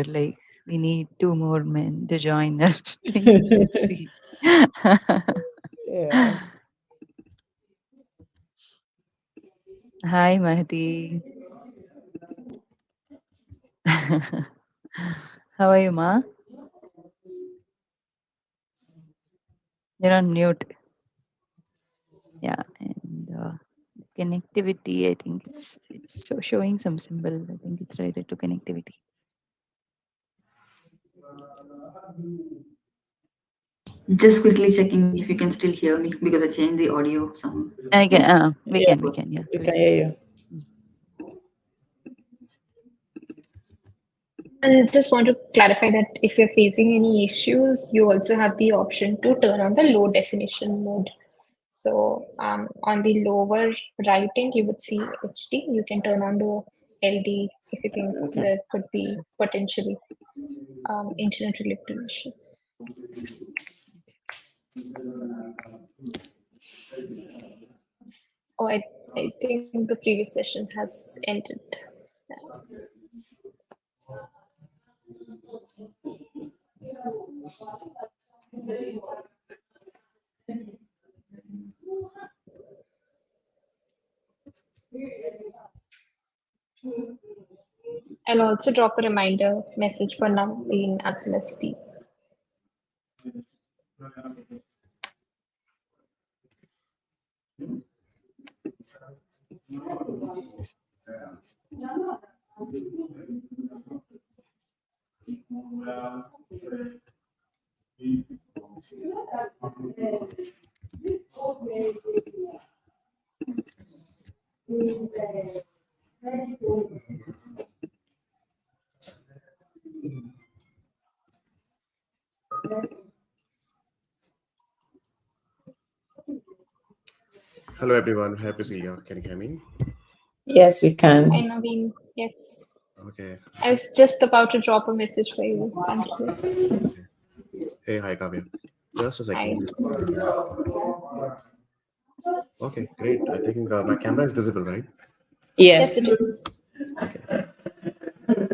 were like, we need 2 more men to join us. Let's see. Yeah. Hi, Mahdi. How are you, Ma? You're on mute. Yeah, and connectivity. I think it's showing some symbol. I think it's related to connectivity. Just quickly checking if you can still hear me because I changed the audio some. I can. We Yeah. can. We can. Yeah. We Good. can hear you. And just want to clarify that if you're facing any issues, you also have the option to turn on the low definition mode. So on the lower right end, you would see HD. You can turn on the LD if you think Okay. there could be potentially internet-related issues. Oh, I think the previous session has ended. I'll also drop a reminder message for Naveen as well as Steve. Hello everyone, happy to see you. Can you hear me? Yes, we can. Hi, Naveen. Yes. Okay. I was just about to drop a message for you. Thank you. Hey, hi Kavya. Just a Hi. second. Okay, great. I think my camera is visible, right? Yes, Yes. it is.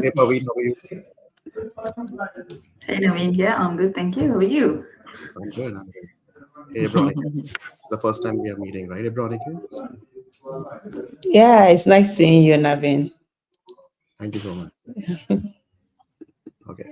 Hey, Paveen, how are you? Hey Naveen, yeah, I'm good, thank you. How are you? I'm good. I'm good. Hey, Ebronica. It's the first time we are meeting, right, Ebronica? Yeah, it's nice seeing you, Naveen. Thank you so much. Okay.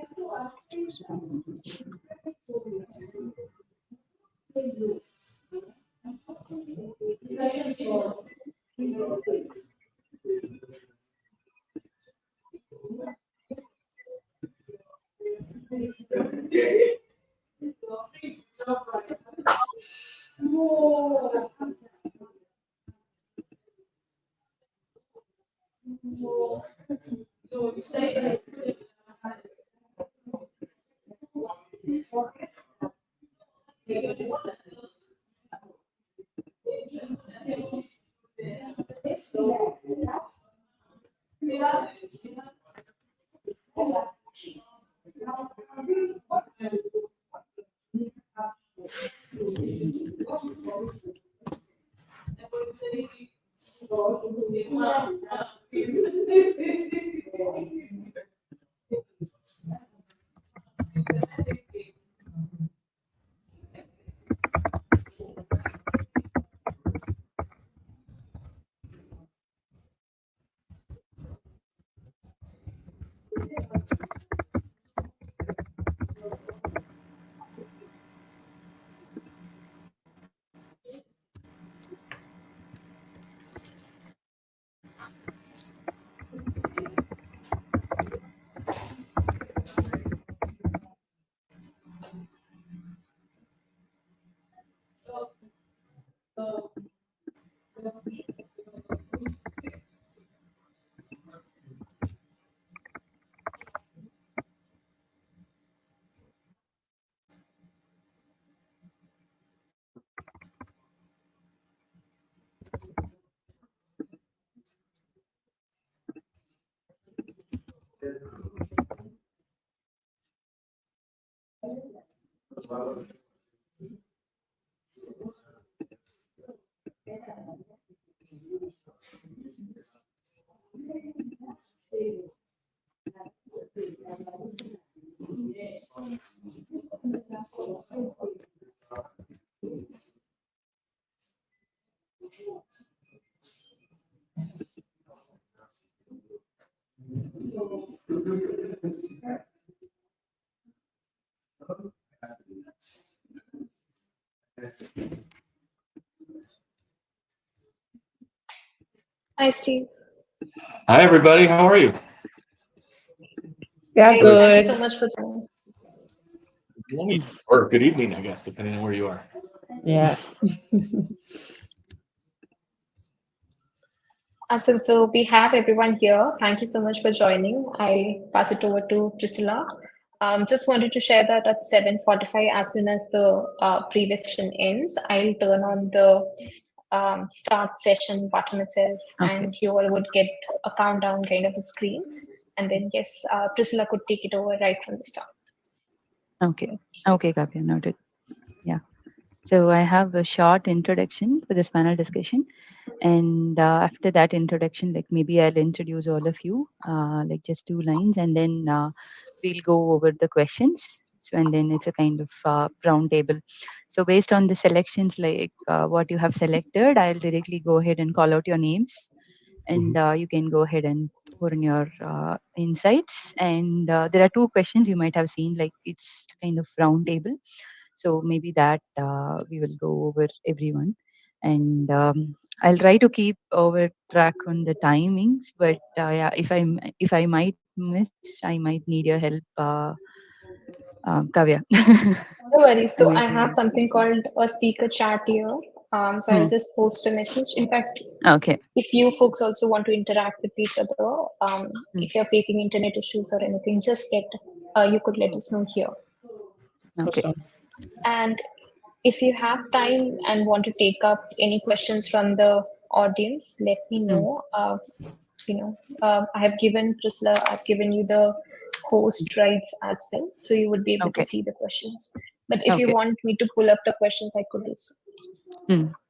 Hi, Steve. Hi, everybody. How are you? Yeah, Hey, good. thank you so much for joining. Good morning or good evening, I guess, depending on where you are. Yeah. Awesome. So we have everyone here. Thank you so much for joining. I'll pass it over to Priscilla. Just wanted to share that at 7:45, as soon as the previous session ends, I'll turn on the start session button itself, Okay. and you all would get a countdown kind of a screen. And then, yes, Priscilla could take it over right from the start. Okay. Okay, Kavya, noted. Yeah. So I have a short introduction for this panel discussion. And after that introduction, like maybe I'll introduce all of you, like just 2 lines, and then we'll go over the questions. So, and then it's a kind of round table. So based on the selections, like what you have selected, I'll directly go ahead and call out your names, and you can go ahead and put in your insights. And there are 2 questions you might have seen, like it's kind of round table. So maybe that we will go over everyone, and I'll try to keep over track on the timings. But yeah, if I might miss, I might need your help, Kavya. No worries. So We I have will- something called a speaker chat here. So I'll just post a message. In fact, Okay. if you folks also want to interact with each other, Mm. if you're facing internet issues or anything, just you could let us know here. Okay. Awesome. And if you have time and want to take up any questions from the audience, let me know. I have given Priscilla, I've given you the host rights as well, so you would be able to Okay. see the questions. But if you Okay. want me to pull up the questions, I could do so.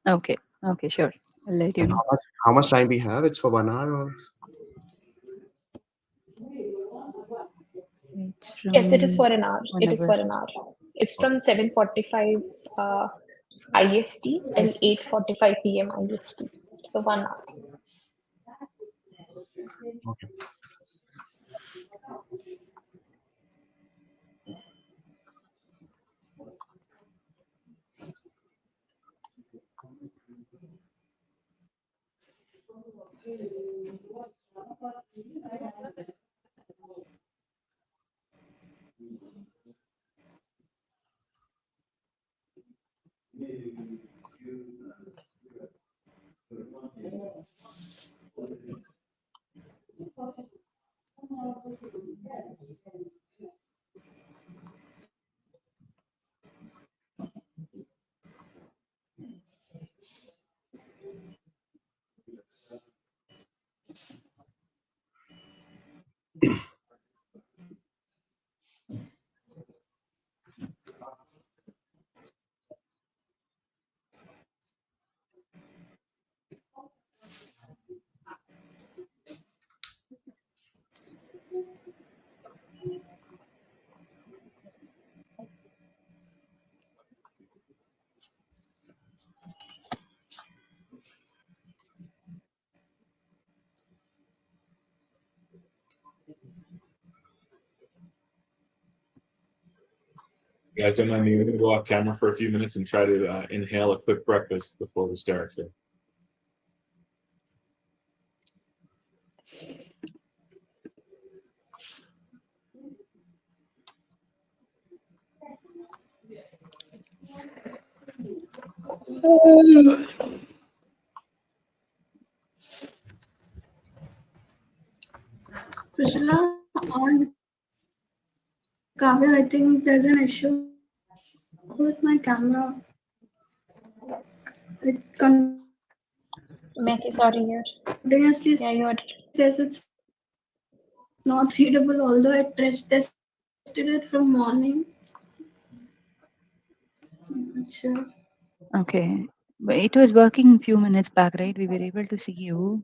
Okay. Okay. Sure. I'll let you And know. how much time we have? It's for 1 hour or It's Yes, it is for from an hour. It is 1 hour. for an hour. It's from 7:45 IST till 8:45 PM IST. So 1 hour. okay. You guys don't mind me? We're going to go off camera for a few minutes and try to inhale a quick breakfast before we start. So. Priscilla, on Kavya, I think there's an issue with my camera. It Mackie, sorry, here. continuously Yeah, you are. says it's not readable, although I tested it from morning. Not sure. Okay. But it was working few minutes back, right? We were able to see you.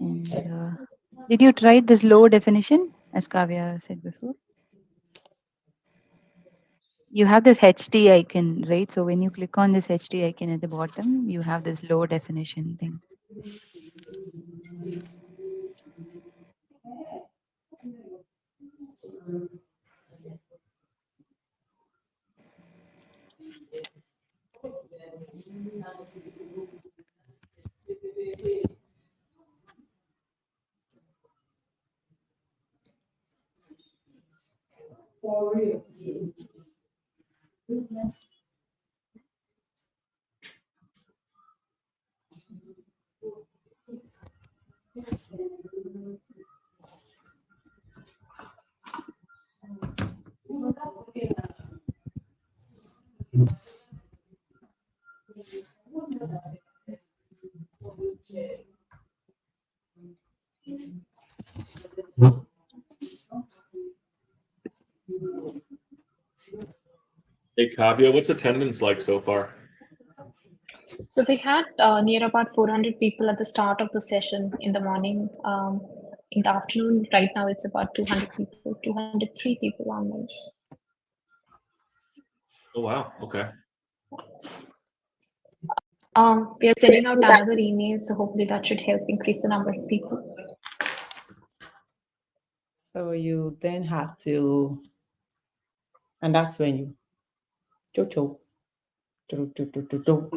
And did you try this low definition, as Kavya said before? You have this HD icon, right? So when you click on this HD icon at the bottom, you have this low definition thing. Hey, Kavya, what's attendance like so far? So we had near about 400 people at the start of the session in the morning. In the afternoon, right now it's about 200 people, 203 people online. Oh, wow. Okay. We are sending out another email, so hopefully that should help increase the number of people. So you then have to, and that's when you, Jojo, do, do, do, do, do.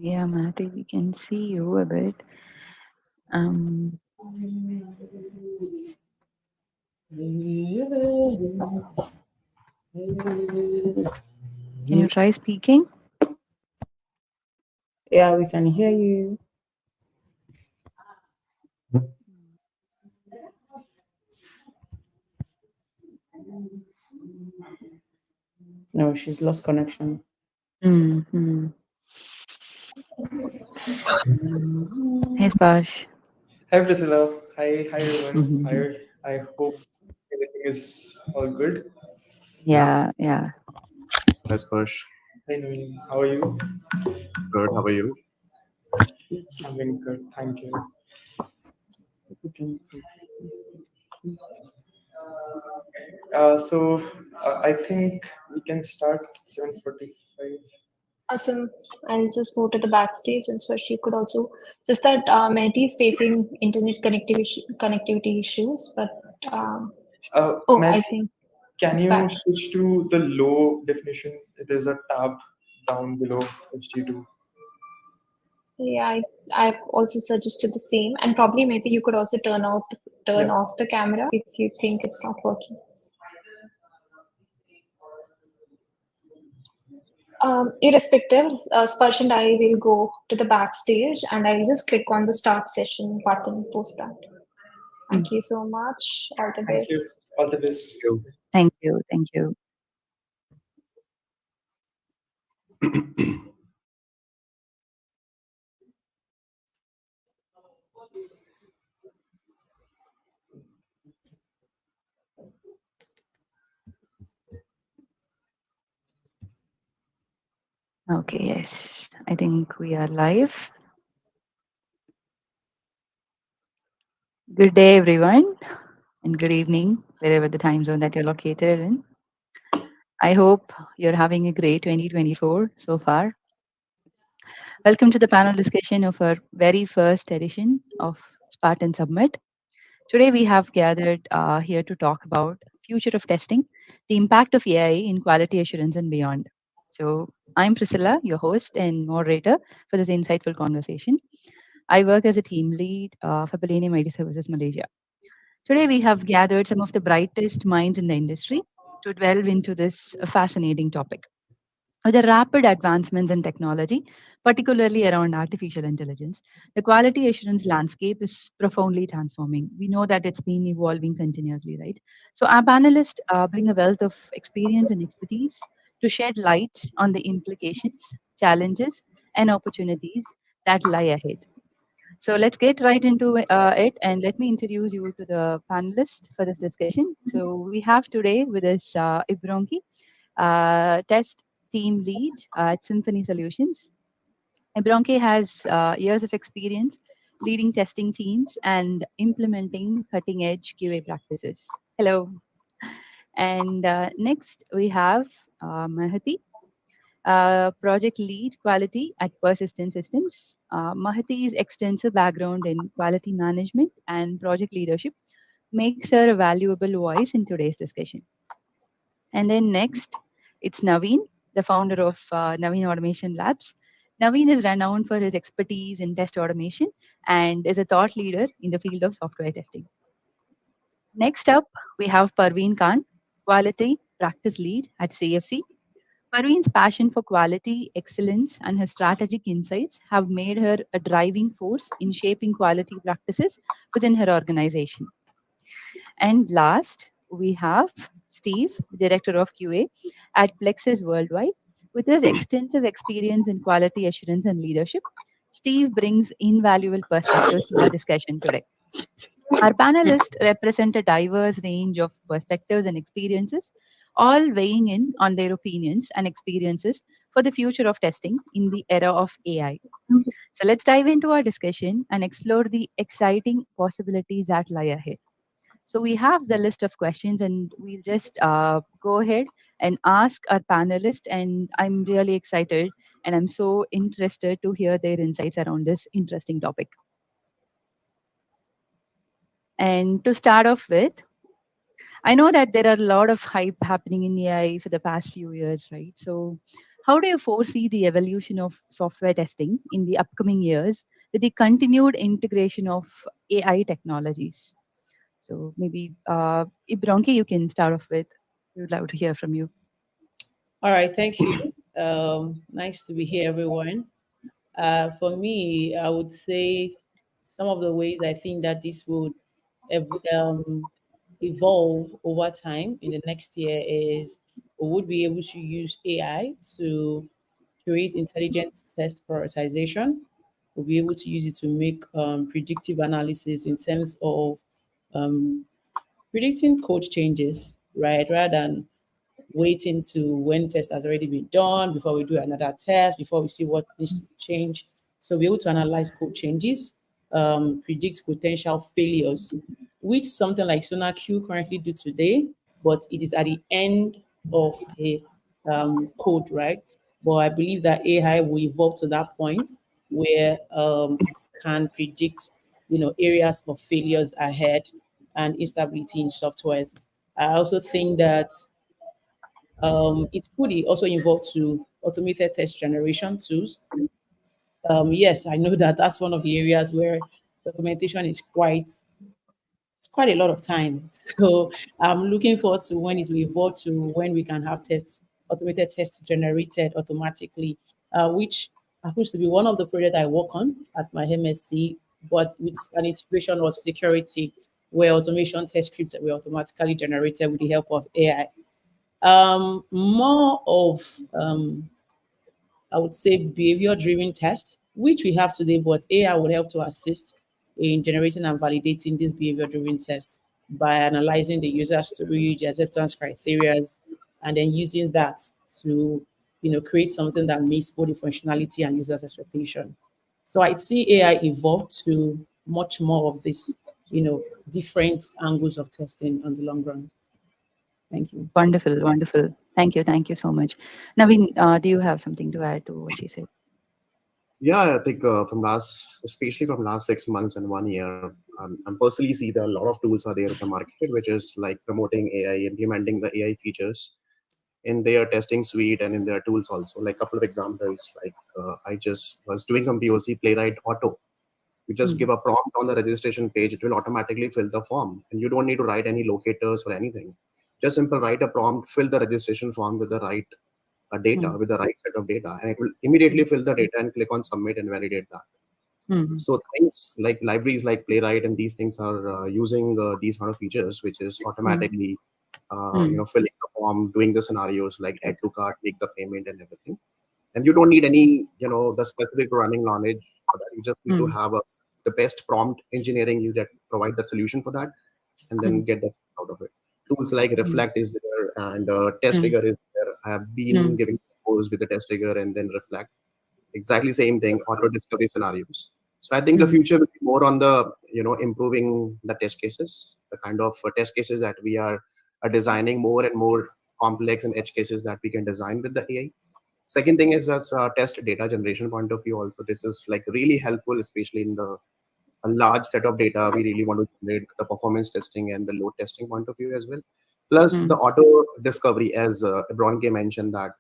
Yeah, Matty, we can see you a bit. Um, can you try speaking? Yeah, we can hear you. No, she's lost connection. Mm-hmm. Hey, Sparsh. Hi Priscilla. Hi everyone. I hope everything is all good. Yeah, yeah. That's Persh. Hi Noel, how are you? Good. How are you? I'm doing good, thank you. I think we can start at 7:45. Awesome. I'll just go to the backstage and so you could also just that Mehdi is facing internet connectivity issues, but Matt, I think can it's you back. switch to the low definition? There's a tab down below HD2. Yeah, I've also suggested the same, and probably maybe you could also turn off the camera if you think it's not working. Irrespective, Sparsh and I will go to the backstage, and I'll just click on the start session button post that. Thank you so much. All the Thank you. best. All the best. Thank you. Thank you. Okay, yes. I think we are live. Good day, everyone, and good evening, wherever the time zone that you're located in. I hope you're having a great 2024 so far. Welcome to the panel discussion of our very first edition of Spartan Submit. Today, we have gathered here to talk about future of testing, the impact of AI in quality assurance and beyond. So, I'm Priscilla, your host and moderator for this insightful conversation. I work as a team lead for Millennium IT Services Malaysia. Today, we have gathered some of the brightest minds in the industry to delve into this fascinating topic. With the rapid advancements in technology, particularly around artificial intelligence, the quality assurance landscape is profoundly transforming. We know that it's been evolving continuously, right? So, our panelists bring a wealth of experience and expertise to shed light on the implications, challenges, and opportunities that lie ahead. So let's get right into it, and let me introduce you to the panelists for this discussion. So we have today with us Ibronki, test team lead at Symphony Solutions. Bronke has years of experience leading testing teams and implementing cutting edge QA practices. Hello. And next we have Mahati, project lead quality at Persistent Systems. Mahati's extensive background in quality management and project leadership makes her a valuable voice in today's discussion. And then next, it's Naveen, the founder of Naveen Automation Labs. Naveen is renowned for his expertise in test automation and is a thought leader in the field of software testing. Next up, we have Parveen Khan, quality practice lead at CFC. Parveen's passion for quality, excellence, and her strategic insights have made her a driving force in shaping quality practices within her organization. And last, we have Steve, Director of QA at Plexus Worldwide. With his extensive experience in quality assurance and leadership, Steve brings invaluable perspectives to our discussion today. Our panelists represent a diverse range of perspectives and experiences, all weighing in on their opinions and experiences for the future of testing in the era of AI. So let's dive into our discussion and explore the exciting possibilities that lie ahead. So we have the list of questions, and we'll just go ahead and ask our panelists. And I'm really excited, and I'm so interested to hear their insights around this interesting topic. And to start off with, I know that there are a lot of hype happening in AI for the past few years, right? So, how do you foresee the evolution of software testing in the upcoming years with the continued integration of AI technologies? So, maybe, Ibronki, you can start off with. We would love to hear from you. All right, thank you. Nice to be here, everyone. For me, I would say some of the ways I think that this would evolve over time in the next year is we would be able to use AI to create intelligent test prioritization. We'll be able to use it to make predictive analysis in terms of um, predicting code changes, right? Rather than waiting to when test has already been done before we do another test, before we see what needs to be changed. So we're able to analyze code changes, predict potential failures, which something like SonarQube currently do today, but it is at the end of the code, right? But I believe that AI will evolve to that point where can predict, areas of failures ahead and instability in softwares. I also think that it could also involve to automated test generation tools. Yes, I know that that's one of the areas where documentation is quite a lot of time. So I'm looking forward to when it will evolve to when we can have automated tests generated automatically, which happens to be one of the projects I work on at my MSc, but with an integration of security where automation test scripts were automatically generated with the help of AI. More of I would say behavior driven tests, which we have today, but AI would help to assist in generating and validating these behavior driven tests by analyzing the user storage, acceptance criteria, and then using that to create something that meets both the functionality and users' expectation. So I see AI evolve to much more of this, different angles of testing on the long run. Thank you. Wonderful, wonderful. Thank you so much. Naveen, do you have something to add to what she said? Yeah, I think especially from last 6 months and 1 year, I personally see that a lot of tools are there in the market, which is like promoting AI, implementing the AI features in their testing suite and in their tools also. Like a couple of examples, like I just was doing some POC Playwright Auto. You just give a prompt on the registration page, it will automatically fill the form, and you don't need to write any locators or anything. Just simple write a prompt, fill the registration form with the right data, with the right set of data, and it will immediately fill the data and click on submit and validate that. So things like libraries like Playwright and these things are using these kind of features, which is automatically filling the form, doing the scenarios like add to cart, make the payment and everything. And you don't need any the specific running knowledge for that. You just need to have the best prompt engineering you that provide the solution for that, and then get that out of it. Tools like Reflect is there, and Test Trigger is there. I have been giving course with the Test Trigger and then Reflect. exactly same thing, auto discovery scenarios. So I think the Mm. future will be more on the improving the test cases, the kind of test cases that we are designing, more and more complex and edge cases that we can design with the AI. Second thing is as a test data generation point of view. Also, this is like really helpful, especially in the a large set of data we really want to generate, the performance testing and the load testing point of view as well. Plus the Mm. auto discovery, as Bronke mentioned, that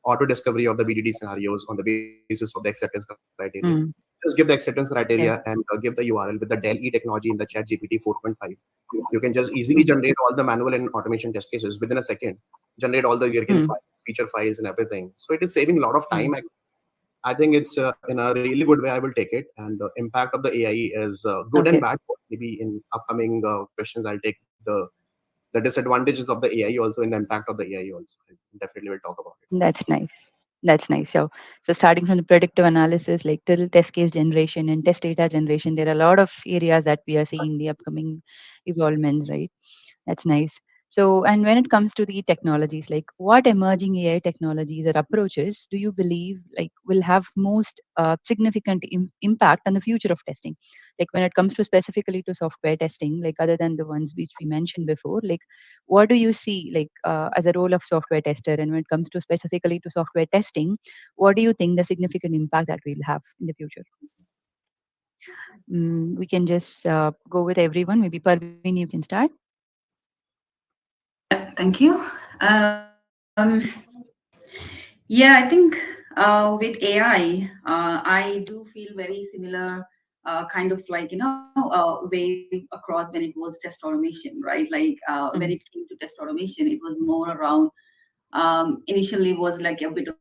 auto discovery of the BDD scenarios on the basis of the acceptance criteria. Just give the Mm. acceptance criteria and Yeah. give the URL with the Del E technology in the Chat GPT 4.5. You can just easily Mm. generate all the manual and automation test cases within a second, generate all the Gherkin Mm. files, feature files, and everything. So it is saving a lot of time. Mm. I think it's in a really good way. I will take it. And the impact of the AI is good and Okay. bad. Maybe in upcoming questions, I'll take the disadvantages of the AI also and the impact of the AI also. I definitely will talk about it. That's nice. That's nice. So starting from the predictive analysis, like till test case generation and test data generation, there are a lot of areas that we are seeing the upcoming evolvements, right? That's nice. So, and when it comes to the technologies, like what emerging AI technologies or approaches do you believe like will have most significant impact on the future of testing? Like when it comes to specifically to software testing, like other than the ones which we mentioned before, like what do you see like as a role of software tester? And when it comes to specifically to software testing, what do you think the significant impact that will have in the future? We can just go with everyone. Maybe Parveen, you can start. Thank you. Um, yeah, I think with AI, I do feel very similar, kind of like, wave across when it was test automation, right? Like when it Mm. came to test automation, it was more around, initially was like a bit of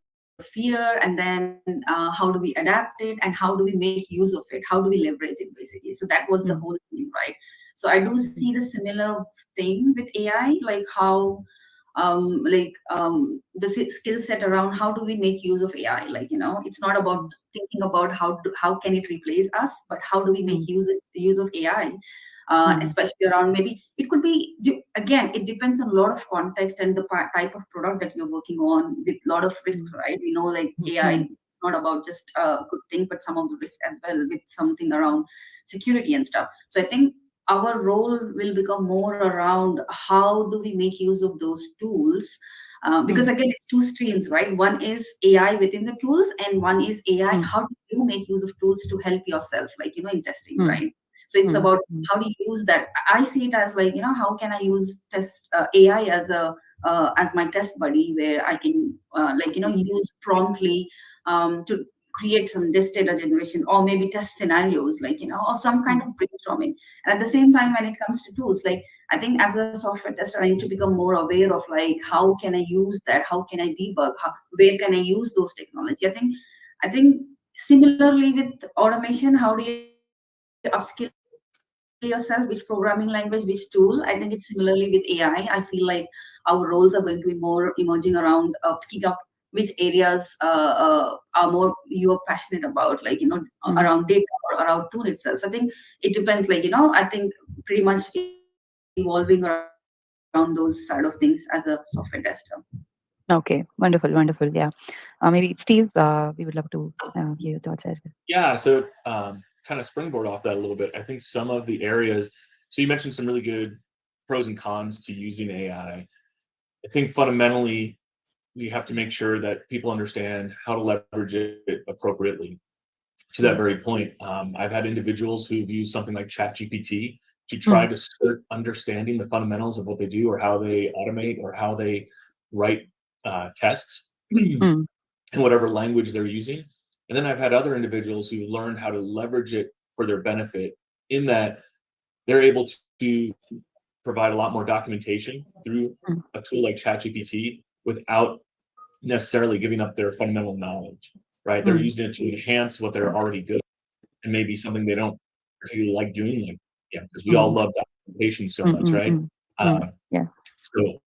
fear, and then how do we adapt it and how do we make use of it, how do we leverage it basically. So that was the whole Mm. thing, right? So I do see the similar thing with AI, like how the skill set around how do we make use of AI. Like, it's not about Mm. thinking about how can it replace us, but how do we make Mm. use of AI, Mm. especially around, maybe it could be, again, it depends on a lot of context and the type of product that you're working on, with a lot of risks, Mm. right? We know, like, AI Mm. is not about just good things, but some of the risks as well, with something around security and stuff. So I think our role will become more around how do we make use of those tools, because Mm. again, it's two streams, right? One is AI within the tools, and one is AI Mm. how do you make use of tools to help yourself, like, in testing, Mm. right? So it's Mm. about Mm. how do you use that. I see it as, like, how can I use test AI as my test buddy, where I can, like, use promptly, to create some test data generation, or maybe test scenarios, like, or some kind Mm. of brainstorming. And at the same time, when it comes to tools, like, I think as a software tester, I need to become more aware of, like, how can I use that, how can I debug, where can I use those technology. I think similarly with automation, how do you upskill yourself, which programming language, which tool. I think it's similarly with AI. I feel like our roles are going to be more emerging around picking up which areas are more you are passionate about, like, around data Mm. or around tool itself. So I think it depends, like, I think pretty much evolving around those side of things as a software tester. Okay, wonderful, wonderful. Yeah. Maybe Steve, we would love to hear your thoughts as well. Yeah, so kind of springboard off that a little bit. I think some of the areas, so you mentioned some really good pros and cons to using AI. I think fundamentally, we have to make sure that people understand how to leverage it appropriately. To that Mm. very point, I've had individuals who've used something like ChatGPT to try Mm. to start understanding the fundamentals of what they do, or how they automate, or how they write tests in Mm. whatever language they're using. And then I've had other individuals who learned how to leverage it for their benefit, in that they're able to provide a lot more documentation through Mm. a tool like ChatGPT without necessarily giving up their fundamental knowledge, right? They're Mm. using it to enhance what they're already good at, and maybe something they don't particularly like doing, like, yeah, because we all Mm. love documentation so Mm. much, Mm. right? Mm. Mm. Uh, Yeah. so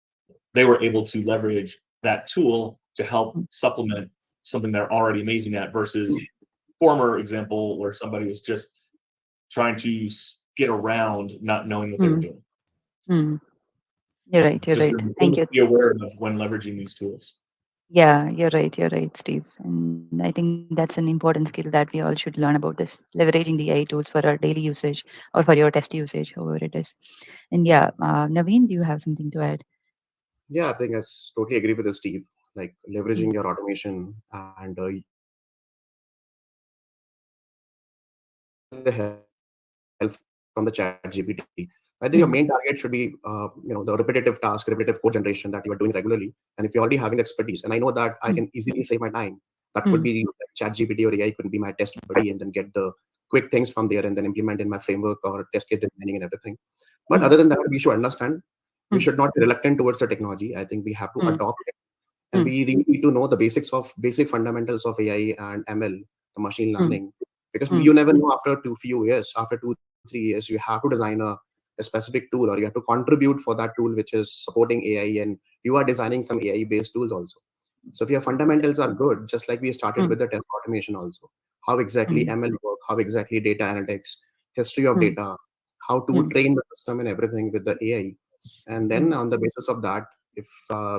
they were able to leverage that tool to help Mm. supplement something they're already amazing at, versus former example where somebody was just trying to get around not knowing what they were Mm. doing. Mm. You're right. You're Just right. things Thank to you. be aware of when leveraging these tools. Yeah, you're right, Steve. And I think that's an important skill that we all should learn about this, leveraging the AI tools for our daily usage or for your test usage, however it is. And yeah, Naveen, do you have something to add? Yeah, I think I totally agree with you, Steve. Like Mm, leveraging your automation and getting the help from the chat GPT. I think your main target should be, the repetitive task, repetitive code generation that you are doing regularly. And if you're already having expertise, and I know that I can mm, easily save my time, that could mm, be like chat GPT or AI could be my test buddy and then get the quick things from there and then implement in my framework or test kit designing and everything. But mm, other than that, we should understand we mm, should not be reluctant towards the technology. I think we have to mm, adopt it, and mm, we really need to know the basic fundamentals of AI and ML, the machine mm, learning, because mm, you never know after two few years, after 2 3 years, you have to design a specific tool or you have to contribute for that tool which is supporting AI, and you are designing some AI based tools also. So if your fundamentals are good, just like we started mm, with the test automation also, how exactly mm, ML work, how exactly data analytics, history of mm, data, how to mm. train the system and everything with the AI, and Mm. then on the basis of that, if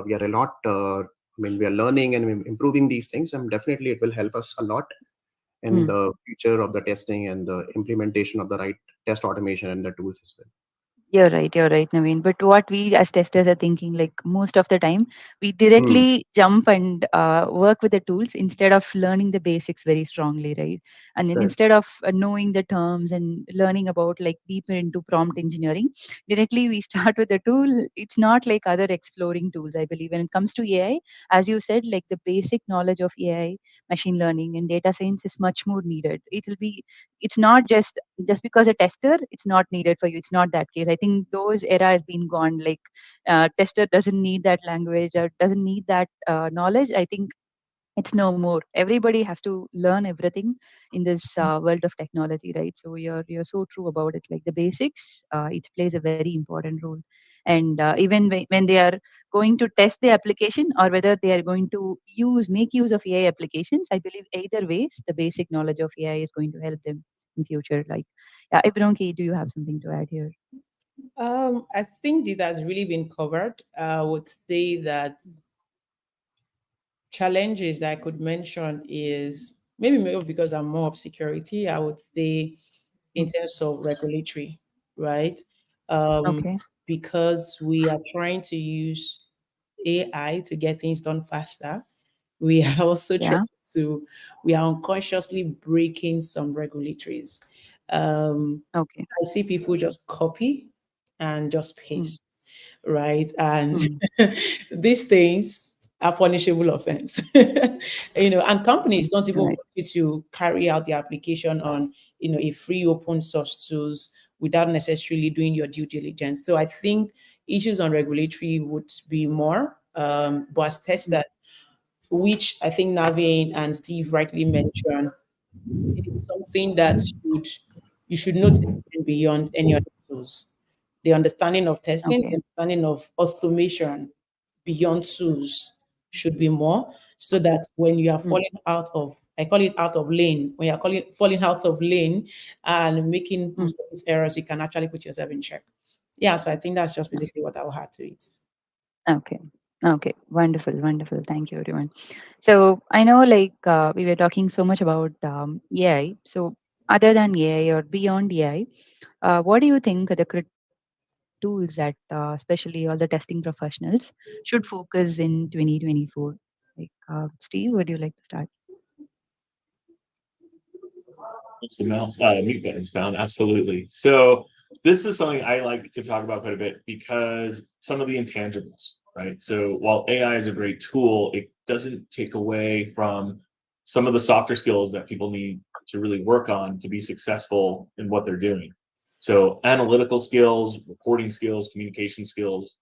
we are a lot, we are learning and improving these things, and definitely it will help us a lot in Mm. the future of the testing and the implementation of the right test automation and the tools as well. You're right, Naveen. But what we as testers are thinking, like most of the time, we Hmm. directly jump and work with the tools instead of learning the basics very strongly, right? And then Correct. instead of knowing the terms and learning about like deeper into prompt engineering, directly we start with the tool. It's not like other exploring tools, I believe. When it comes to AI, as you said, like the basic knowledge of AI, machine learning, and data science is much more needed. It's not just because a tester it's not needed for you, it's not that case. I think those era has been gone. Like tester doesn't need that language or doesn't need that knowledge. I think it's no more. Everybody has to learn everything in this world of technology, right? So you're so true about it. Like the basics, it plays a very important role. And even when they are going to test the application or whether they are going to make use of AI applications, I believe either ways the basic knowledge of AI is going to help them in future. Like, yeah, Ibronki, do you have something to add here? I think it has really been covered. I would say that challenges that I could mention is maybe because I'm more of security, I would say in Mm. terms of regulatory, right? Um, Okay. because we are trying to use AI to get things done faster, we are also trying Yeah. to, we are unconsciously breaking some regulatories. Um, Okay. I see people just copy and just Mm. paste, right? And Mm. these things are punishable offense. And companies don't even Right. want you to carry out the application on, a free open source tools without necessarily doing your due diligence. So I think issues on regulatory would be more, but as Mm. testers, which I think Naveen and Steve rightly mentioned, it is something that you should know testing beyond any other tools. The understanding of testing, Okay. the understanding of automation beyond tools should be more, so that when you are Mm. falling out of, I call it out of lane, when you're falling out of lane and making Mm. mistakes, errors, you can actually put yourself in check. Yeah, so I think that's just basically what I will add to it. Okay. Okay. Wonderful. Wonderful. Thank you, everyone. So I know, like, we were talking so much about AI. So other than AI or beyond AI, what do you think are the critical tools that, especially all the testing professionals, should focus in 2024? Like, Steve, would you like to start? Once the mouse mute button's found, absolutely. So this is something I like to talk about quite a bit because some of the intangibles, right? So while AI is a great tool, it doesn't take away from some of the softer skills that people need to really work on to be successful in what they're doing. So analytical skills, reporting skills, communication skills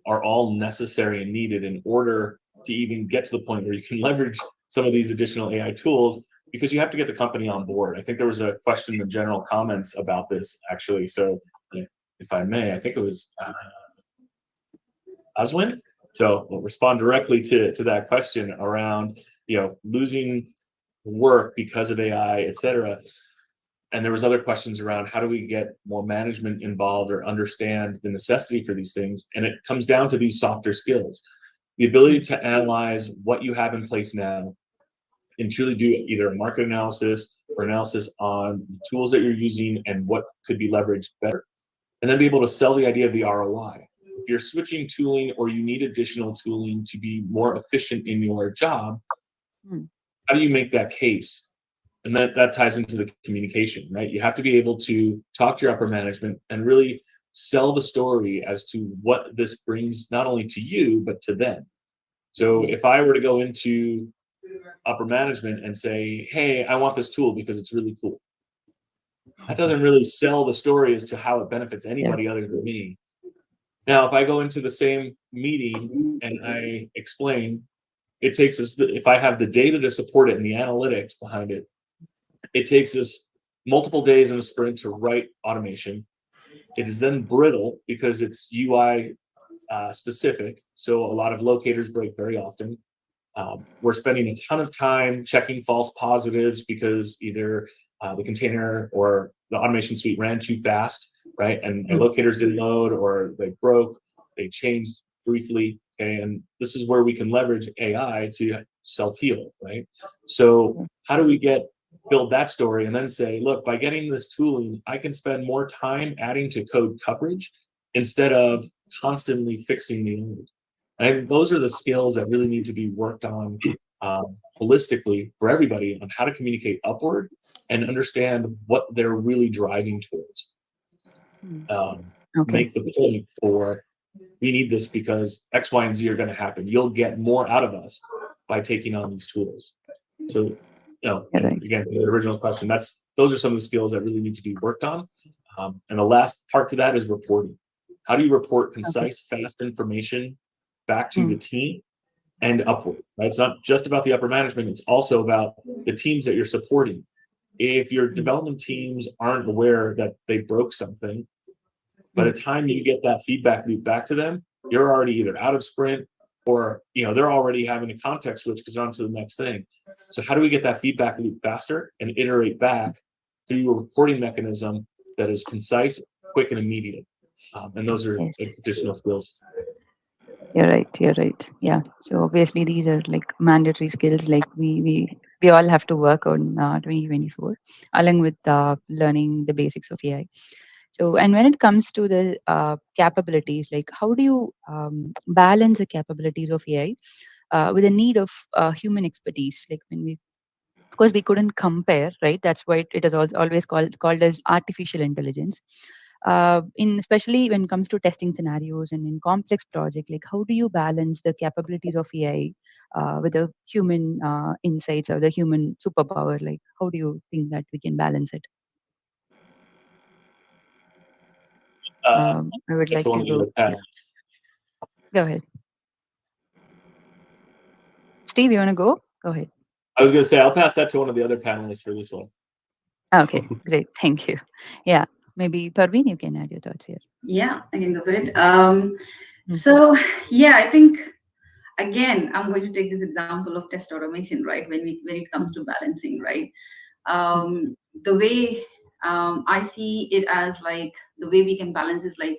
are all necessary and needed in order to even get to the point where you can leverage some of these additional AI tools, because you have to get the company on board. I think there was a question in the general comments about this actually. So if I may, I think it was Oswin. So we'll respond directly to that question around, losing work because of AI, et cetera. And there was other questions around how do we get more management involved or understand the necessity for these things. And it comes down to these softer skills. The ability to analyze what you have in place now and truly do either a market analysis or analysis on the tools that you're using and what could be leveraged better, and then be able to sell the idea of the ROI. If you're switching tooling or you need additional tooling to be more efficient in your job, how do you make that case? And that ties into the communication, right? You have to be able to talk to your upper management and really sell the story as to what this brings not only to you, but to them. So if I were to go into upper management and say, hey, I want this tool because it's really cool, that doesn't really sell the story as to how it benefits anybody other than me. Now, if I go into the same meeting and I explain, it takes us, if I have the data to support it and the analytics behind it, it takes us multiple days in a sprint to write automation. It is then brittle because it's UI specific. So a lot of locators break very often. We're spending a ton of time checking false positives because either the container or the automation suite ran too fast, right? And locators didn't load, or they broke, they changed briefly. Okay, and this is where we can leverage AI to self-heal, right? So how do we build that story and then say, look, by getting this tooling, I can spend more time adding to code coverage instead of constantly fixing the old. And I think those are the skills that really need to be worked on holistically for everybody on how to communicate upward and understand what they're really driving towards. Make the point for, we need this because X, Y, and Z are going to happen. You'll get more out of us by taking on these tools. So, again, the original question, those are some of the skills that really need to be worked on. And the last part to that is reporting. How do you report concise, fast information back to the team and upward, right? It's not just about the upper management. It's also about the teams that you're supporting. If your development teams aren't aware that they broke something, by the time you get that feedback loop back to them, you're already either out of sprint or they're already having a context switch because they're on to the next thing. So how do we get that feedback loop faster and iterate back through a reporting mechanism that is concise, quick, and immediate? And those are additional skills. You're right. Yeah. So obviously these are like mandatory skills, like we all have to work on 2024, along with learning the basics of AI. So, and when it comes to the capabilities, like how do you balance the capabilities of AI with the need of human expertise? Like when we, of course, we couldn't compare, right? That's why it is always called as artificial intelligence. In especially when it comes to testing scenarios and in complex project, like how do you balance the capabilities of AI with the human insights or the human superpower? Like how do you think that we can balance it? I would like to go. Go ahead. Steve, you want to go? Go ahead. I was going to say, I'll pass that to one of the other panelists for this one. Okay, great. Thank you. Yeah, maybe Parveen, you can add your thoughts here. Yeah, I can go for it. So, yeah, I think, again, I'm going to take this example of test automation, right? When it comes to balancing, right? The way I see it as like the way we can balance is like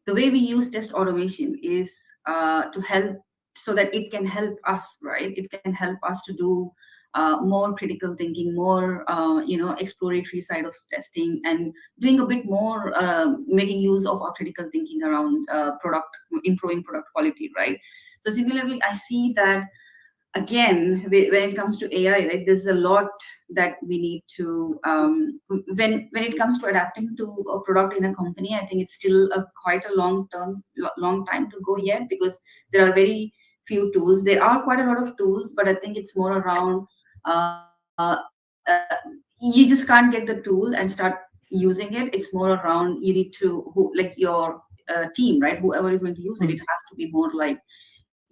the way we use test automation is to help so that it can help us, right? It can help us to do more critical thinking, more exploratory side of testing, and doing a bit more making use of our critical thinking around improving product quality, right? So similarly, I see that again when it comes to AI, right, there's a lot that we need to when it comes to adapting to a product in a company. I think it's still quite a long time to go yet, because there are very few tools. There are quite a lot of tools, but I think it's more around you just can't get the tool and start using it. It's more around you need to like your team, right? Whoever is going to use it, it has to be more like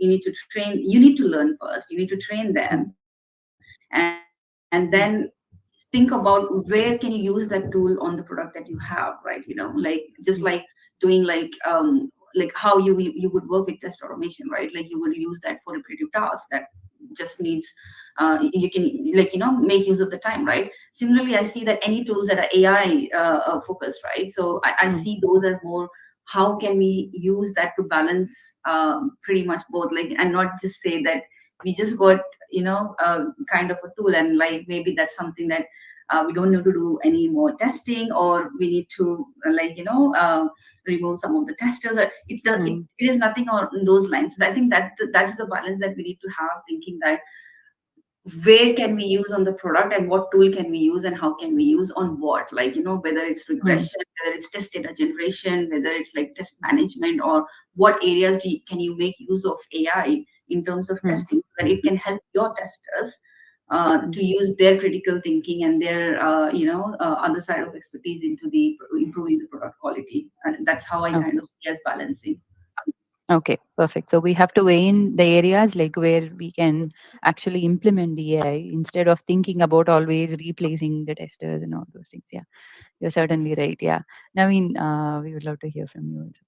you need to train, you need to learn first, you need to train them, and then think about where can you use that tool on the product that you have, right? Like just like doing like how you would work with test automation, right? Like you would use that for repetitive tasks that just needs you can make use of the time, right? Similarly, I see that any tools that are AI focused, right? So I see those as more how can we use that to balance pretty much both, like, and not just say that we just got, kind of a tool, and like maybe that's something that we don't need to do any more testing, or we need to remove some of the testers, or it is nothing on those lines. So I think that's the balance that we need to have, thinking that where can we use on the product, and what tool can we use, and how can we use on what, like, whether it's regression, whether it's test data generation, whether it's like test management, or what areas can you make use of AI in terms of testing, so that it can help your testers to use their critical thinking and their other side of expertise into the improving the product quality. And that's how I kind of see as balancing. Okay, perfect. So we have to weigh in the areas like where we can actually implement the AI instead of thinking about always replacing the testers and all those things. Yeah, you're certainly right. Yeah. Naveen, we would love to hear from you also.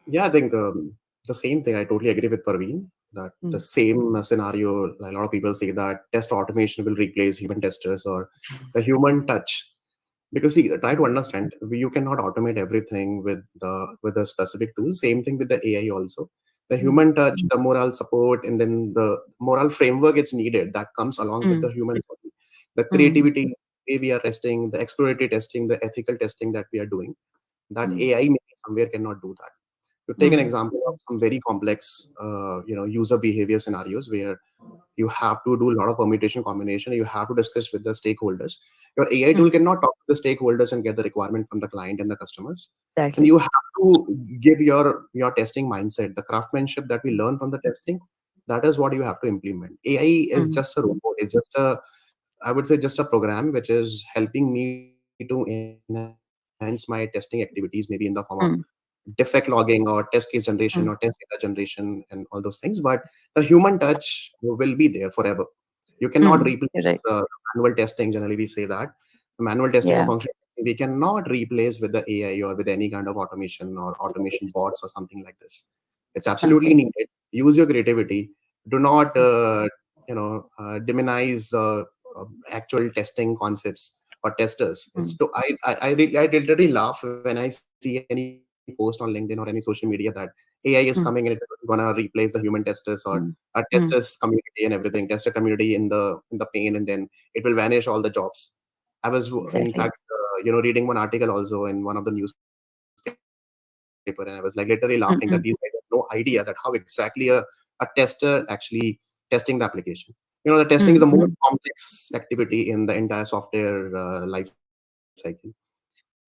Yeah, I think the same thing. I totally agree with Parveen that the same scenario, a lot of people say that test automation will replace human testers or the human touch. Because see, try to understand, you cannot automate everything with a specific tool. Same thing with the AI also. The human touch, the moral support, and then the moral framework it's needed that comes along with the human body. The creativity, way we are testing, the exploratory testing, the ethical testing that we are doing, that AI maybe somewhere cannot do that. To take an example of some very complex, user behavior scenarios where you have to do a lot of permutation combination, you have to discuss with the stakeholders. Your AI tool cannot talk to the stakeholders and get the requirement from the client and the customers. And Exactly. you have to give your testing mindset, the craftsmanship that we learn from the testing. That is what you have to implement. AI is just a robot. It's just I would say just a program which is helping me to enhance my testing activities, maybe in the form of defect logging or test case generation or test data generation and all those things. But the human touch will be there forever. You cannot replace You're right. manual testing. Generally, we say that manual testing or Yeah. function testing, we cannot replace with the AI or with any kind of automation or automation bots or something like this. It's absolutely Okay. needed. Use your creativity. Do not, demonize actual testing concepts or testers. It's to I literally laugh when I see any post on LinkedIn or any social media that AI is coming and it's gonna replace the human testers or a testers community and everything, tester community in the pain, and then it will vanish all the jobs. I was in Exactly. fact, reading one article also in one of the newspaper, and I was like literally laughing that these guys have no idea that how exactly a tester actually testing the application. The testing is a more complex activity in the entire software life cycle.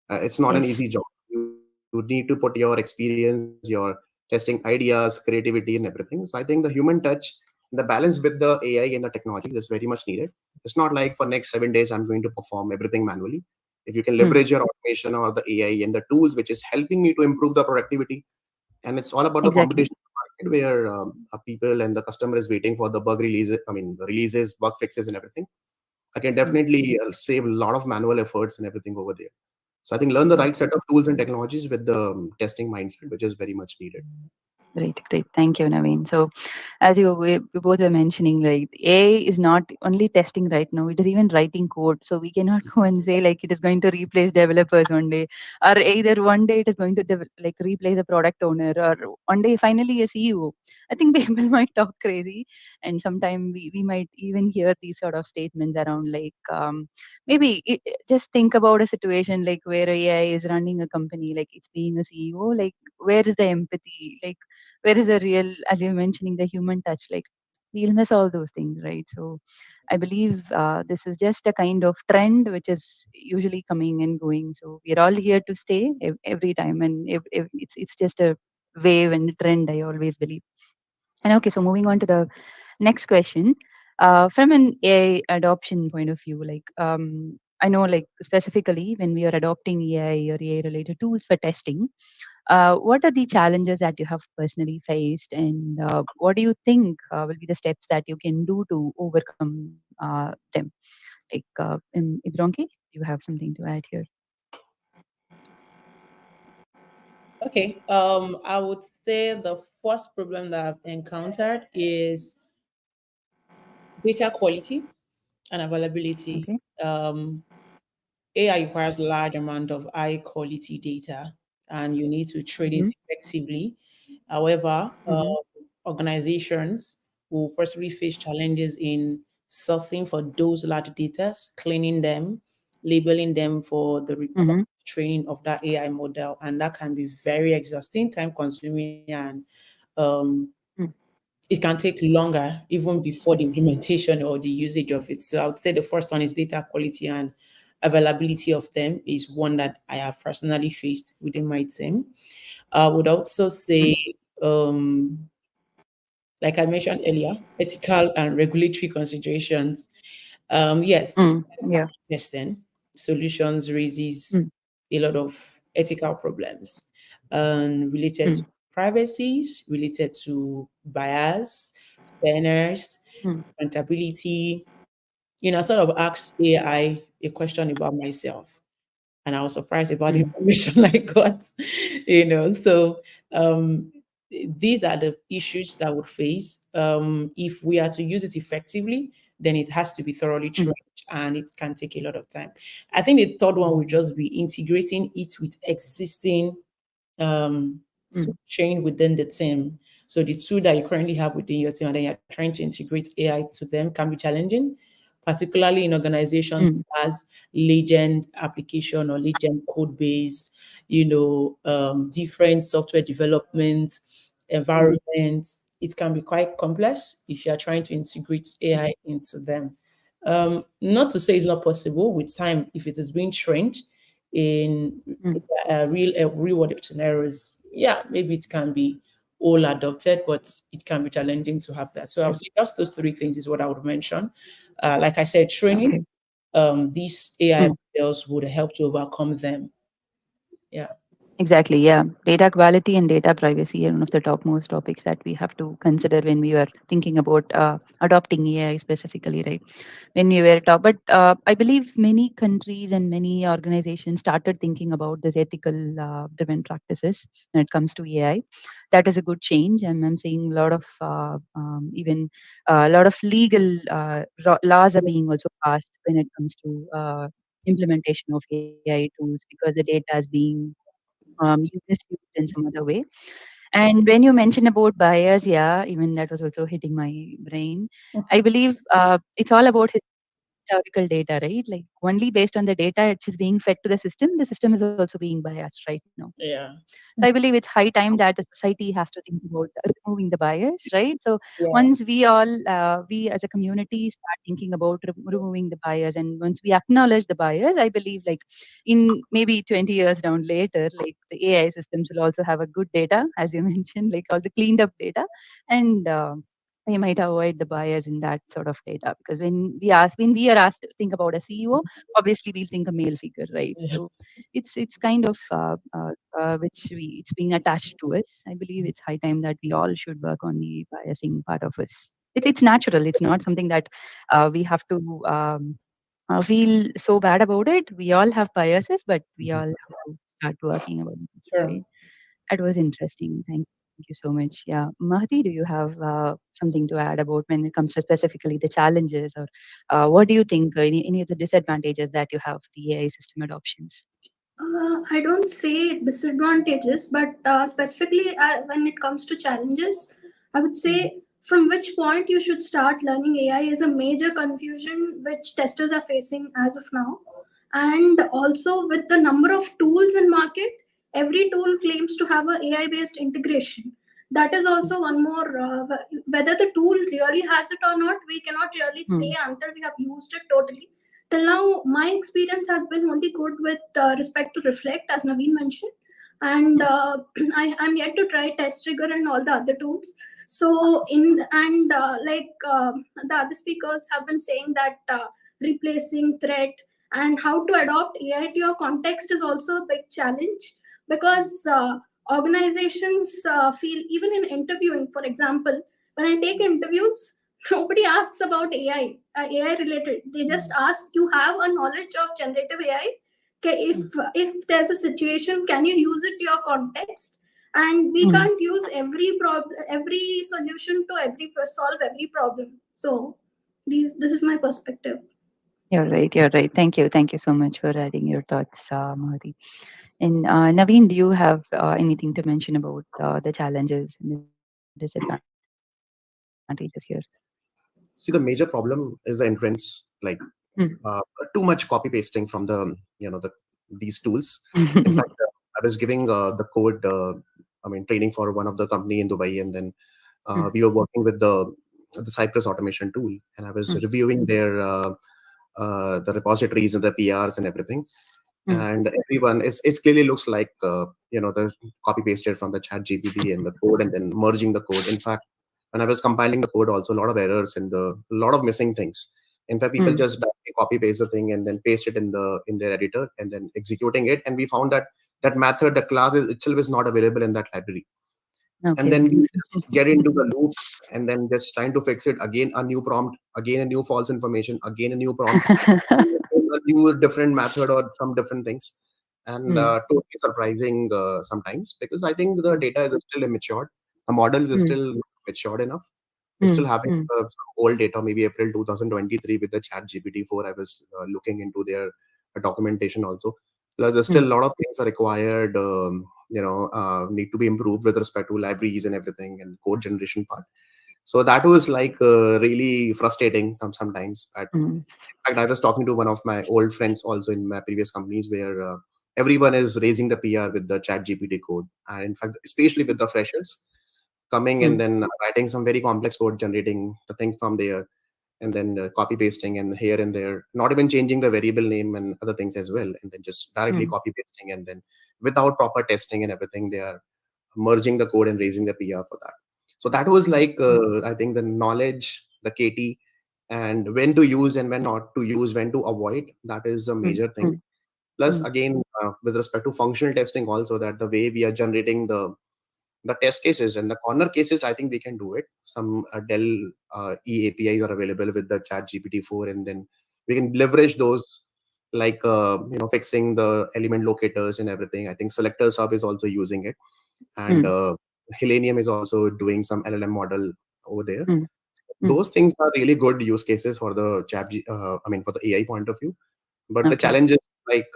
It's not an easy job. You need to put Yes. your experience, your testing ideas, creativity, and everything. So I think the human touch, the balance with the AI and the technology is very much needed. It's not like for next 7 days I'm going to perform everything manually. If you can leverage your automation or the AI and the tools which is helping me to improve the productivity, and it's all about the competition market Exactly. where people and the customer is waiting for the bug releases, releases, bug fixes, and everything. I can definitely save a lot of manual efforts and everything over there. So I think learn the right set of tools and technologies with the testing mindset, which is very much needed. Great, great. Thank you, Naveen. So, as we both were mentioning, like AI is not only testing right now; it is even writing code. So we cannot go and say like it is going to replace developers one day, or either one day it is going to like replace a product owner, or one day finally a CEO. I think people might talk crazy, and sometimes we might even hear these sort of statements around like maybe just think about a situation like where AI is running a company, like it's being a CEO, like where is the empathy, like where is the real, as you're mentioning, the human touch, like we'll miss all those things, right? So I believe this is just a kind of trend which is usually coming and going, so we're all here to stay every time, and it's just a wave and a trend, I always believe. And okay, so moving on to the next question, from an AI adoption point of view, like I know, like specifically when we are adopting AI or AI related tools for testing, what are the challenges that you have personally faced, and what do you think will be the steps that you can do to overcome them? Like, Ibronki, do you have something to add here? Okay. I would say the first problem that I've encountered is data quality and availability. Okay. AI requires large amount of high quality data, and you need to trade it Mm-hmm. effectively. However, Mm-hmm. organizations will possibly face challenges in sourcing for those large data, cleaning them, labeling them for the required Mm-hmm. training of that AI model, and that can be very exhausting, time consuming, and um, it can take longer even before the implementation or the usage of it. So I would say the first one is data quality and availability of them is one that I have personally faced within my team. I would also say, um, like I mentioned earlier, ethical and regulatory considerations. Yes, Mm, yeah. testing solutions raises Mm, a lot of ethical problems related to mm, privacy, related to bias, fairness, mm, accountability. I sort of asked AI a question about myself, and I was surprised about the mm, information I got. So um, these are the issues that would face. If we are to use it effectively, then it has to be thoroughly mm, trained, and it can take a lot of time. I think the third one would just be integrating it with existing um, mm, chain within the team. So the tool that you currently have within your team, and then you're trying to integrate AI to them, can be challenging, particularly in organizations mm, as legend application or legend code base, different software development environments. It can be quite complex if you are trying to integrate AI into them. Not to say it's not possible with time if it is being trained in mm. real world scenarios. Yeah, maybe it can be all adopted, but it can be challenging to have that. So I would say just those three things is what I would mention. Like I said, training Okay. these AI Mm. models would help to overcome them. Yeah. Exactly. Yeah. Data quality and data privacy are one of the topmost topics that we have to consider when we are thinking about adopting AI specifically, right? When we were top, but I believe many countries and many organizations started thinking about this ethical driven practices when it comes to AI. That is a good change. I'm seeing a lot of even a lot of legal laws are being also passed when it comes to implementation of AI tools because the data is being misused in some other way. And when you mentioned about bias, yeah, even that was also hitting my brain. I believe it's all about historical data, right? Like only based on the data which is being fed to the system is also being biased right now. Yeah. So I believe it's high time that the society has to think about removing the bias, right? So Yeah. once we as a community start thinking about removing the bias, and once we acknowledge the bias, I believe like in maybe 20 years down later, like the AI systems will also have a good data, as you mentioned, like all the cleaned up data, and they might avoid the bias in that sort of data because when we are asked to think about a CEO, obviously we'll think a male figure, right? Yeah. So it's kind of which it's being attached to us. I believe it's high time that we all should work on the biasing part of us. It's natural. It's not something that we have to feel so bad about it. We all have biases, but we all have to start working about it, Sure. right? That was interesting. Thank you so much. Yeah, Mahdi, do you have something to add about when it comes to specifically the challenges, or what do you think? Any of the disadvantages that you have the AI system adoptions? I don't say disadvantages, but specifically when it comes to challenges, I would say from which point you should start learning AI is a major confusion which testers are facing as of now. And also with the number of tools in market, every tool claims to have a AI based integration. That is also one more whether the tool really has it or not, we cannot really say Hmm. until we have used it totally. Till now, my experience has been only good with respect to Reflect, as Naveen mentioned, and I'm yet to try Test Trigger and all the other tools. So, the other speakers have been saying that replacing threat and how to adopt AI to your context is also a big challenge because organizations feel even in interviewing, for example, when I take interviews, nobody asks about AI, AI related. They just ask, you have a knowledge of generative AI? Okay, if there's a situation, can you use it to your context? And we Hmm. can't use every problem, every solution to solve every problem. So this is my perspective. You're right. You're right. Thank you. Thank you so much for adding your thoughts, Mahdi. And Naveen, do you have anything to mention about the challenges and the disadvantages here? See, the major problem is the entrance, like Hmm. too much copy pasting from the these tools. In fact, I was giving the code, training for one of the company in Dubai, and then Hmm. we were working with the Cypress automation tool, and I was Hmm. reviewing their the repositories and the PRs and everything. Hmm. And everyone it clearly looks like the copy pasted from the chat GPT and the code and then merging the code. In fact, when I was compiling the code, also a lot of errors and a lot of missing things. In fact, people Hmm. just directly copy paste the thing and then paste it in their editor and then executing it. And we found that that method, the class itself is not available in that library. And Okay. then we just get into the loop and then just trying to fix it again, a new prompt, again a new false information, again a new prompt, a new different method or some different things. And Hmm. totally surprising sometimes, because I think the Hmm. data is still immature, the model is Hmm. still not matured enough. We're Hmm. still having Hmm. some old data, maybe April 2023 with the chat GPT-4. I was looking into their documentation also. Plus there's Hmm. still a lot of things are required, need to be improved with respect to libraries and everything and code generation part. So that was like really frustrating sometimes. Hmm. In fact, I was talking to one of my old friends also in my previous companies where everyone is raising the PR with the chat GPT code. And in fact, especially with the freshers coming Hmm. and then writing some very complex code, generating the things from there and then copy pasting and here and there, not even changing the variable name and other things as well. And then just directly Hmm. copy pasting and then without proper testing and everything, they are merging the code and raising the PR for that. So that was like, I think the knowledge, the KT, and when to use and when not to use, when to avoid, that is a Hmm. major thing. Hmm. Plus, Hmm. again, with respect to functional testing, also that the way we are generating the test cases and the corner cases, I think we can do it. Some Dell E APIs are available with the Chat GPT-4, and then we can leverage those, like fixing the element locators and everything. I think Selector Sub is also using it, and Hmm. Selenium is also doing some LLM model over there. Hmm. Hmm. Those things are really good use cases for the for the AI point of view. But the Okay. challenge is like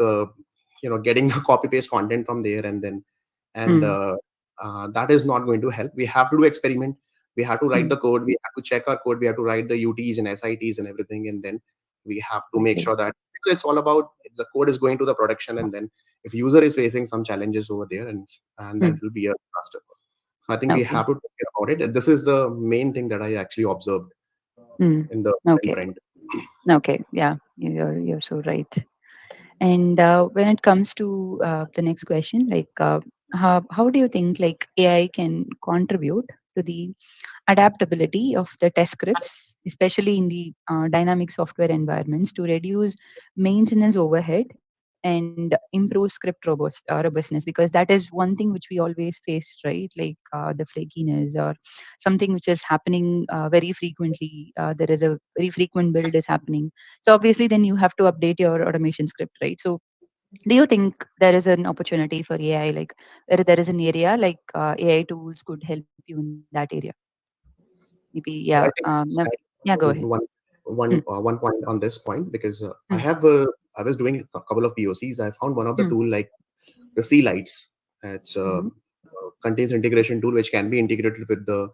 getting the copy paste content from there and then and Hmm. that is not going to help. We have to do experiment. We have to write Hmm. the code. We have to check our code. We have to write the UTs and SITs and everything, and then we have to make Okay. sure that it's all about the code is going to the production, and then if user is facing some challenges over there, and that Hmm. will be a disaster. So I think we Okay. have to take care about it. And this is the main thing that I actually observed Hmm. in the Okay. trend. Okay. Yeah, you're so right. And when it comes to the next question, like how do you think like AI can contribute to the adaptability of the test scripts, especially in the dynamic software environments, to reduce maintenance overhead and improve script robustness? Because that is one thing which we always face, right? Like the flakiness or something which is happening very frequently. There is a very frequent build is happening. So obviously, then you have to update your automation script, right? So do you think there is an opportunity for AI, like where there is an area like AI tools could help you in that area? Maybe, yeah. I think Yeah, go ahead. Hmm. one point on this point, because Hmm. I was doing a couple of POCs. I found one of the Hmm. tool like the C Lights. It's Mhm. contains integration tool which can be integrated with the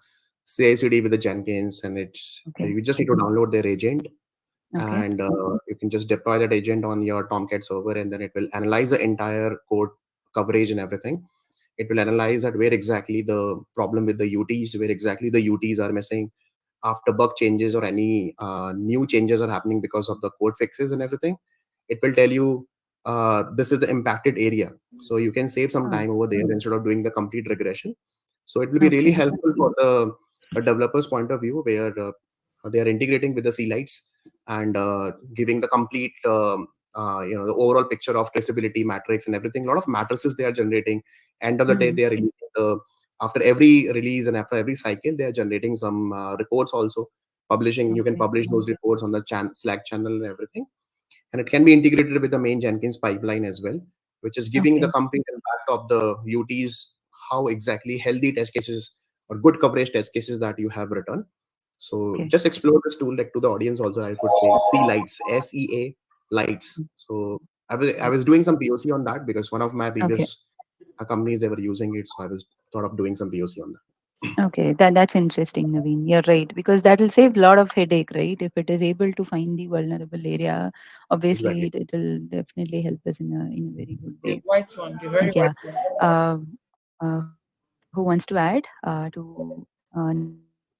CI/CD with the Jenkins, and it's Okay. you just need to download their agent, Okay. and you can just deploy that agent on your Tomcat server, and then it will analyze the entire code coverage and everything. It will analyze that where exactly the problem with the UTs, where exactly the UTs are missing after bug changes or any new changes are happening because of the code fixes and everything. It will tell you this is the impacted area, so you can save some Oh, time over there instead of doing the complete regression. So it will be really okay. helpful for the a developer's point of view, where they are integrating with the C Lights and giving the complete the overall picture of traceability matrix and everything. A lot of matrices they are generating. End of the day, Mhm. they are releasing after every release and after every cycle, they are generating some reports also. Publishing, you can Okay. publish those reports on the Slack channel and everything, and it can be integrated with the main Jenkins pipeline as well, which is giving the Okay. complete impact of the UTs, how exactly healthy test cases or good coverage test cases that you have written. So Okay. just explore this tool, like to the audience also, I would say C Lights, SEA Lights. So I was doing some POC on that because one of my Okay. previous companies, they were using it, so I was thought of doing some POC on that. Okay, that's interesting, Naveen. You're right, because that will save a lot of headache, right? If it is able to find the vulnerable area, obviously Exactly. it will definitely help us in a very good The way. white one, the very Like, yeah. white one. Who wants to add to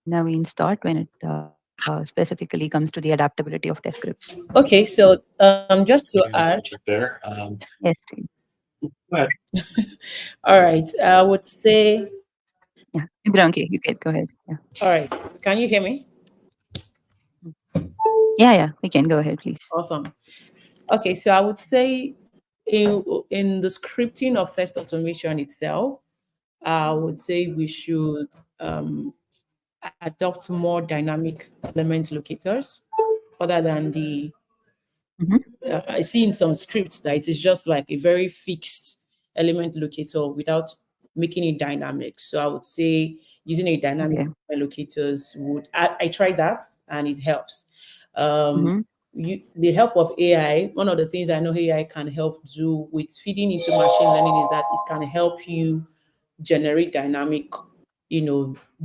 Naveen's thought when it specifically comes to the adaptability of test scripts? Okay, so just to Getting the add, project there. Yes, Steve. Go ahead. all right, I would say, Yeah, Ibranki, you can go ahead. Yeah. all right, can you hear me? Yeah, we can go ahead, please. Awesome. Okay, so I would say in the scripting of test automation itself, I would say we should um, adopt more dynamic element locators other than the Hmm. I see in some scripts that it is just like a very fixed element locator without making it dynamic. So I would say using a dynamic Okay. locators I tried that and it helps. Um, Hmm. the help of AI, one of the things I know AI can help do with feeding into machine learning is that it can help you generate dynamic,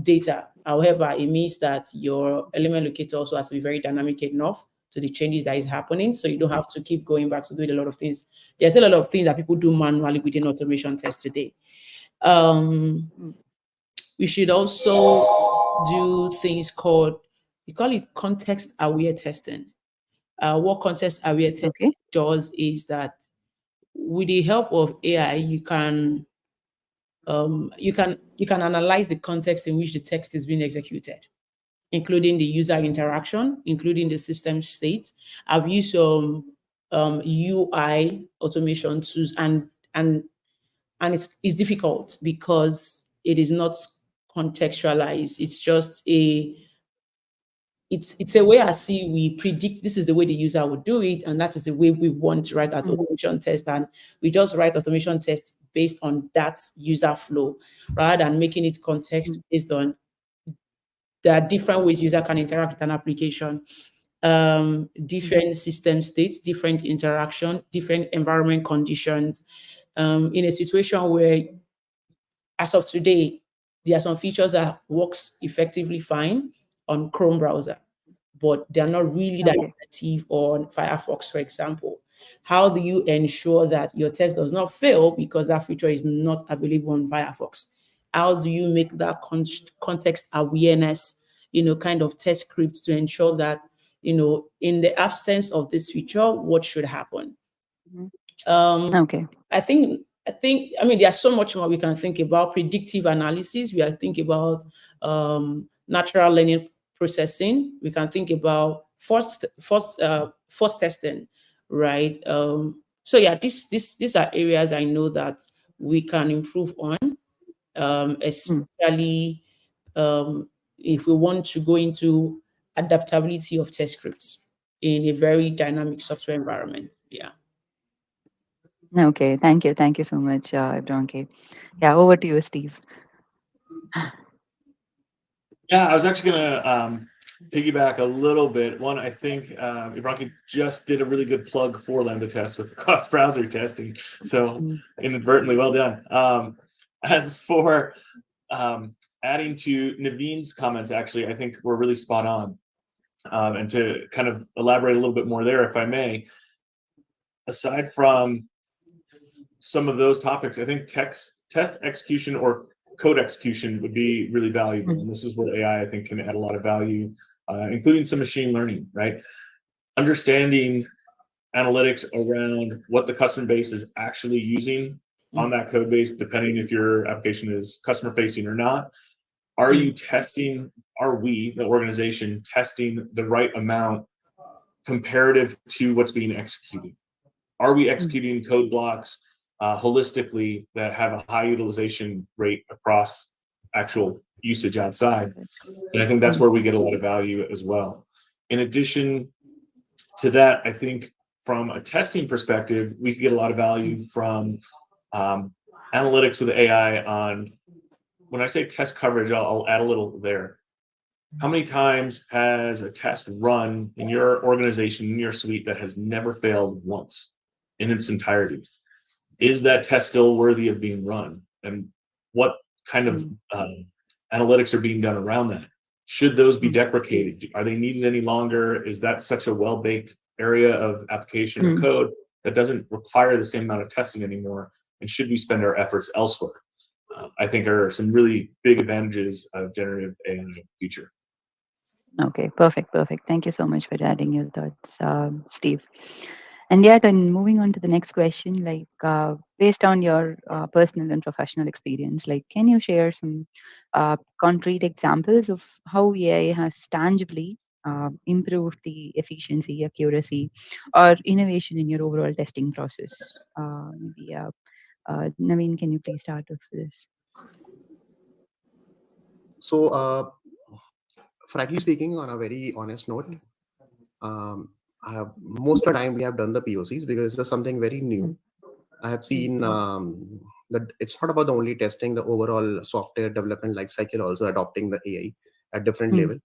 data. However, it means that your element locator also has to be very dynamic enough to the changes that is happening. So you don't have to keep going back to doing a lot of things. There's a lot of things that people do manually within automation tests today. Um, we should also do things called, we call it context aware testing. What context aware testing Okay. does is that with the help of AI, you can analyze the context in which the text is being executed, including the user interaction, including the system state. I've used some UI automation tools, and it's difficult because it is not contextualized. It's just it's a way I see we predict this is the way the user would do it, and that is the way we want to write our Mm. automation test. And we just write automation tests based on that user flow rather than making it context Mm. based on there are different ways user can interact with an application, different system states, different interaction, different environment conditions. In a situation where, as of today, there are some features that works effectively fine on Chrome browser, but they're not really that Okay. effective on Firefox, for example. How do you ensure that your test does not fail because that feature is not available on Firefox? How do you make that context awareness, kind of test scripts to ensure that, in the absence of this feature, what should happen? Mhm. Um, Okay. I mean, there's so much more we can think about. Predictive analysis. We can think about natural language processing. We can think about force testing, right? So yeah, these are areas I know that we can improve on, Mm. especially if we want to go into adaptability of test scripts in a very dynamic software environment. Yeah. Okay. Thank you. Thank you so much, Ibranki. Yeah, over to you, Steve. Yeah, I was actually gonna piggyback a little bit. One, I think Ibrahim just did a really good plug for LambdaTest with cross-browser testing. So Mm. inadvertently, well done. As for adding to Naveen's comments, actually, I think we're really spot on. And to kind of elaborate a little bit more there, if I may, aside from some of those topics, I think test execution or code execution would be really valuable. Mm. And this is where AI, I think, can add a lot of value, including some machine learning, right? Understanding analytics around what the customer base is actually using on that code base, depending if your application is customer facing or not. Are Mm. you testing, are we, the organization, testing the right amount comparative to what's being executed? Are we Mm. executing code blocks holistically that have a high utilization rate across actual usage outside? And I think that's Mm. where we get a lot of value as well. In addition to that, I think from a testing perspective, we could get a lot of value from analytics with AI on, when I say test coverage, I'll add a little there. How many times has a test run in your organization, in your suite, that has never failed once? in its entirety. Is that test still worthy of being run? And what kind of analytics are being done around that? Should those be deprecated? Are they needed any longer? Is that such a well-baked area of application or code that doesn't require the same amount of testing anymore? And should we spend our efforts elsewhere? I think are some really big advantages of generative AI in the future. Okay, perfect, perfect. Thank you so much for adding your thoughts, Steve. And yet, and moving on to the next question, like based on your personal and professional experience, like can you share some concrete examples of how AI has tangibly improved the efficiency, accuracy, or innovation in your overall testing process? Maybe, Naveen, can you please start with this? So, frankly speaking, on a very honest note, most of the time we have done the POCs because it's something very new. I have seen that it's not about the only testing, the overall software development lifecycle, also adopting the AI at different level.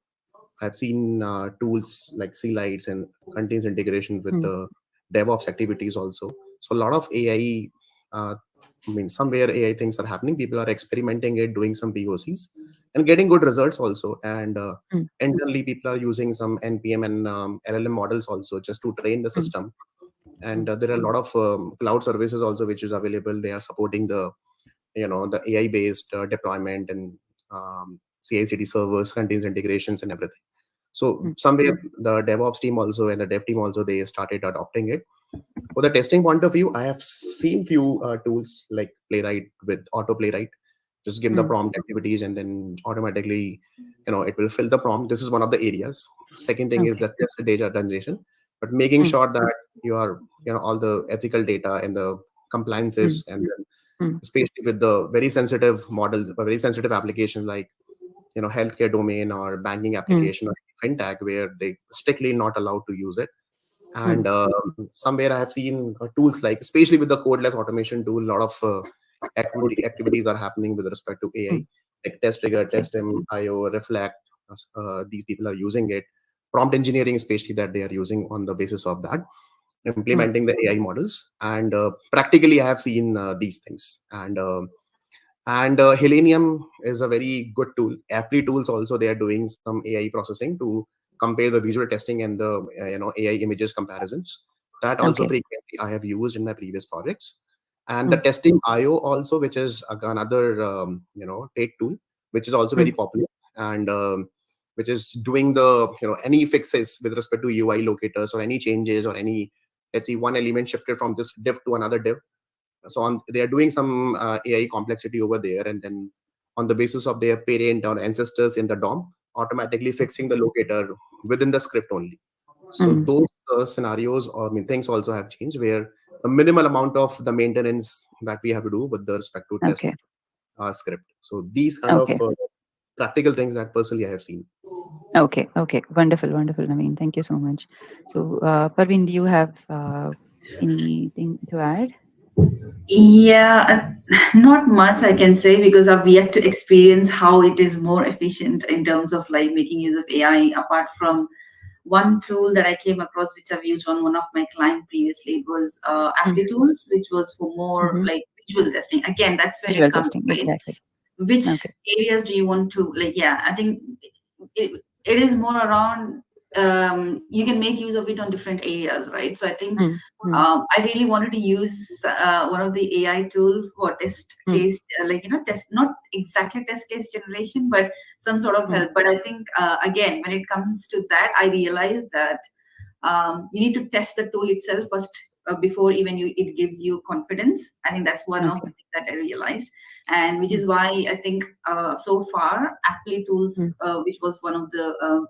I've seen tools like C-Lights and contains integration with the DevOps activities also. So a lot of AI, I mean, somewhere AI things are happening. People are experimenting it, doing some POCs, and getting good results also. And internally, people are using some NPM and LLM models also just to train the system. And there are a lot of cloud services also which is available. They are supporting the the AI based deployment and CI/CD servers, contains integrations and everything. So somewhere the DevOps team also and the dev team also, they started adopting it. For the testing point of view, I have seen few tools like Playwright with Auto Playwright. Just give the prompt activities and then automatically, it will fill the prompt. This is one of the areas. Second thing is that test data generation, but making sure that you are, all the ethical data and the compliances, and then especially with the very sensitive models or very sensitive applications like, healthcare domain or banking application or fintech, where they strictly not allowed to use it. And somewhere I have seen tools like, especially with the codeless automation tool, a lot of activities are happening with respect to AI, like test trigger, test IO, reflect. These people are using it. Prompt engineering, especially, that they are using on the basis of that, implementing the AI models. And practically, I have seen these things. And Selenium is a very good tool. Apply tools also, they are doing some AI processing to compare the visual testing and the AI images comparisons. That also frequently I have used in my previous projects. And the testing IO also, which is another take tool, which is also very popular, and which is doing the any fixes with respect to UI locators or any changes or any, let's see, one element shifted from this div to another div. So they are doing some AI complexity over there, and then on the basis of their parent or ancestors in the DOM, automatically fixing the locator within the script only. So those scenarios, or I mean, things also have changed, where the minimal amount of the maintenance that we have to do with the respect to test script. So these kind of practical things that personally I have seen. Okay, wonderful, wonderful, Naveen. Thank you so much. So, Parveen, do you have anything to add? Yeah, not much I can say, because I've yet to experience how it is more efficient in terms of like making use of AI. Apart from one tool that I came across, which I've used on one of my client previously, it was Apply Tools, which was for more like visual testing. Again, that's where Visual it comes, testing, right? exactly. Which areas do you want to, like? Yeah, I think it is more around, you can make use of it on different areas, right? So I think I really wanted to use one of the AI tool for test case, test, not exactly test case generation, but some sort of help. But I think again, when it comes to that, I realized that you need to test the tool itself first, before even it gives you confidence. I think that's one of the things that I realized, and which is why I think so far Apply Tools, which was one of the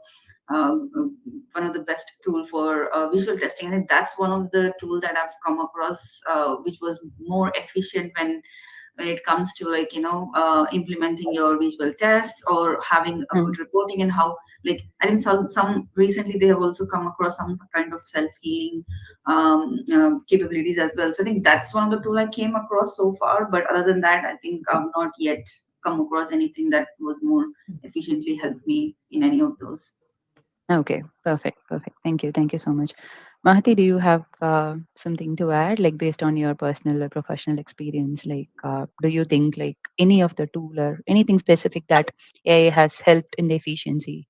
best tool for visual testing, I think that's one of the tool that I've come across, which was more efficient when it comes to implementing your visual tests or having a good reporting. And how, like, I think some recently they have also come across some kind of self-healing capabilities as well. So I think that's one of the tool I came across so far, but other than that, I think I've not yet come across anything that was more efficiently helped me in any of those. Okay, perfect, perfect. Thank you so much. Mahati, do you have something to add, like based on your personal or professional experience? Like, do you think like any of the tool or anything specific that AI has helped in the efficiency?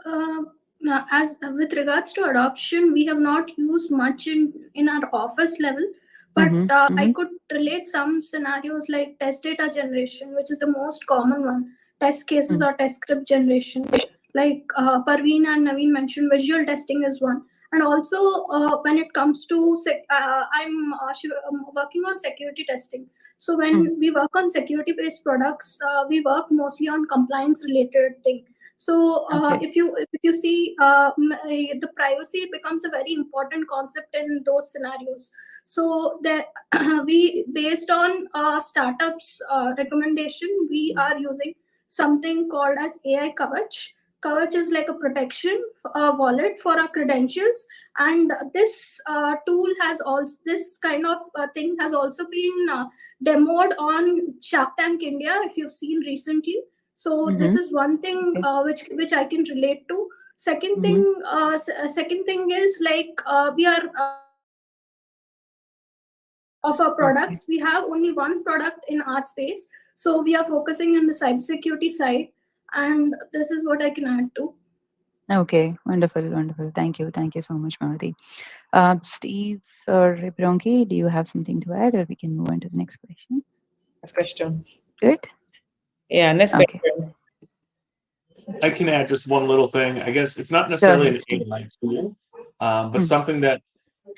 Uh, Now, as with regards to adoption, we have not used much in our office level, but Mm-hmm. I Mm-hmm. could relate some scenarios like test data generation, which is the most common one, test cases or test script generation. Like Parveen and Naveen mentioned, visual testing is one. And also, when it comes to, I'm working on security testing. So Mm. when we work on security-based products, we work mostly on compliance-related thing. So Okay. if you see, the privacy becomes a very important concept in those scenarios. So that we, based on startups recommendation, we are using something called as AI Kavach. Kavach is like a protection wallet for our credentials, and this tool has also, this kind of thing has also been demoed on Shark Tank India, if you've seen recently. So this Mm-hmm. is one thing Okay. which I can relate to. Second Mm-hmm. thing, second thing is like we are of our Okay. products. We have only one product in our space, so we are focusing on the cybersecurity side, and this is what I can add to. Okay. Wonderful. Wonderful. Thank you. Thank you so much, Mahati. Steve or Bronchi, do you have something to add, or we can move on to the next question? Next question. Good. Yeah, next Okay. question. I can add just one little thing. I guess it's not Go necessarily ahead, an Steve. AI tool, but Mm. something that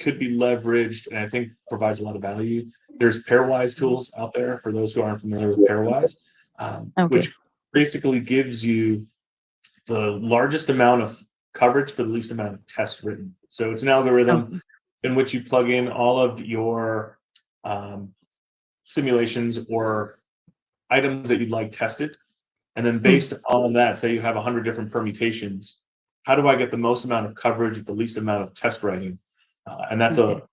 could be leveraged and I think provides a lot of value. There's pairwise tools out there for those who aren't familiar with pairwise, Okay. which basically gives you the largest amount of coverage for the least amount of tests written. So it's an algorithm Okay. in which you plug in all of your um, simulations or items that you'd like tested. And then Mm. based on that, say you have 100 different permutations, how do I get the most amount of coverage with the least amount of test writing? And that's Okay. a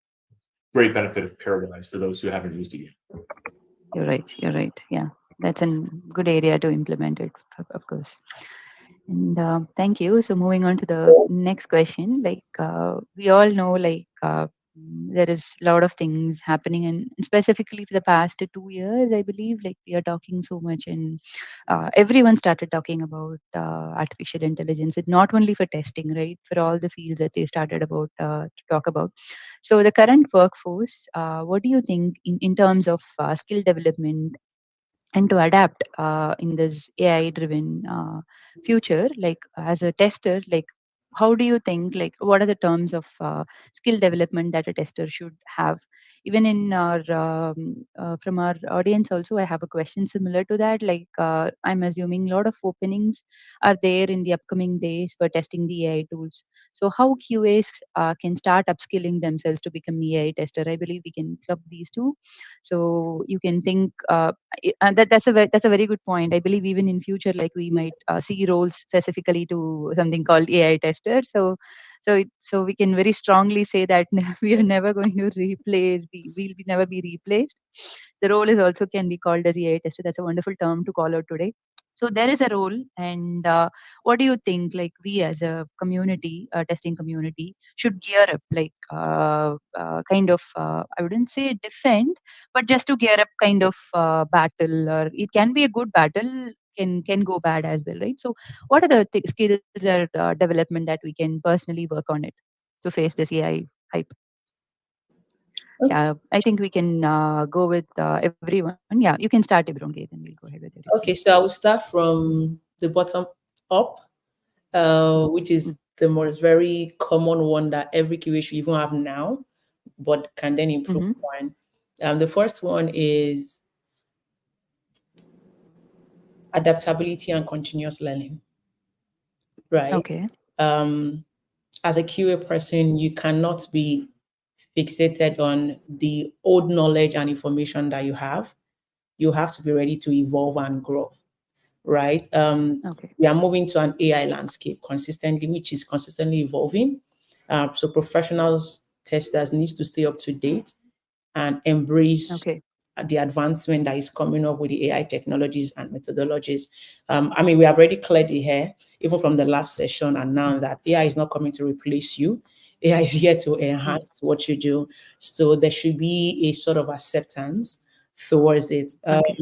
great benefit of Paradise for those who haven't used it yet. You're right. You're right. Yeah. That's a good area to implement it, of course. And thank you. So moving on to the next question, like we all know, like there is a lot of things happening, and specifically for the past 2 years, I believe, like we are talking so much, and everyone started talking about artificial intelligence. It not only for testing, right? For all the fields that they started about to talk about. So the current workforce, what do you think in terms of skill development and to adapt in this AI driven future, like as a tester, like how do you think, like what are the terms of skill development that a tester should have? Even in our from our audience also, I have a question similar to that. Like I'm assuming a lot of openings are there in the upcoming days for testing the AI tools. So how QAs can start upskilling themselves to become AI tester? I believe we can club these two. So you can think that's a very good point. I believe even in future, like we might see roles specifically to something called AI tester. So we can very strongly say that we are never going to replace the we'll be never be replaced. The role is also can be called as AI tester. That's a wonderful term to call out today. So there is a role, and what do you think? Like we as a community, testing community, should gear up, like kind of I wouldn't say defend, but just to gear up kind of battle, or it can be a good battle, can go bad as well, right? So what are the skills or development that we can personally work on it to face this AI hype? Yeah, I think we can go with everyone. Yeah, you can start, Ibronge, then we'll go ahead with everyone. Okay, so I will start from the bottom up, which Mm. is the most very common one that every QA should even have now, but can then improve Mm-hmm. one. The first one is adaptability and continuous learning, right? Okay. Um, as a QA person, you cannot be fixated on the old knowledge and information that you have. You have to be ready to evolve and grow, right? Okay. We are moving to an AI landscape consistently, which is consistently evolving. So professionals, testers needs to stay up to date and embrace Okay. the advancement that is coming up with the AI technologies and methodologies. I mean, we have already cleared the hair, even from the last session, and now that AI is not coming to replace you. AI is here to enhance what you do. So there should be a sort of acceptance towards it. Okay.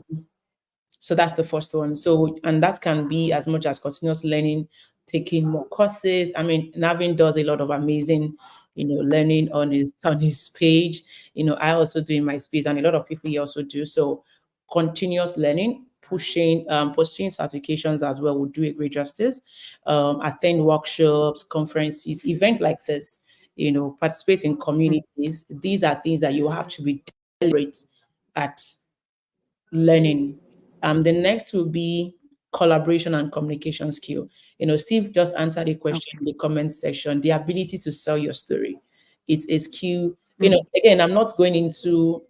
So that's the first one. So, and that can be as much as continuous learning, taking more courses. I mean, Navin does a lot of amazing, learning on his page. I also do in my space, and a lot of people here also do. So, continuous learning, pursuing certifications as well would do a great justice. Attend workshops, conferences, event like this. Participate in communities. These are things that you have to be deliberate at learning. The next will be collaboration and communication skill. Steve just answered a question Okay. in the comment section. The ability to sell your story. It's a skill. Mm. Again, I'm not going into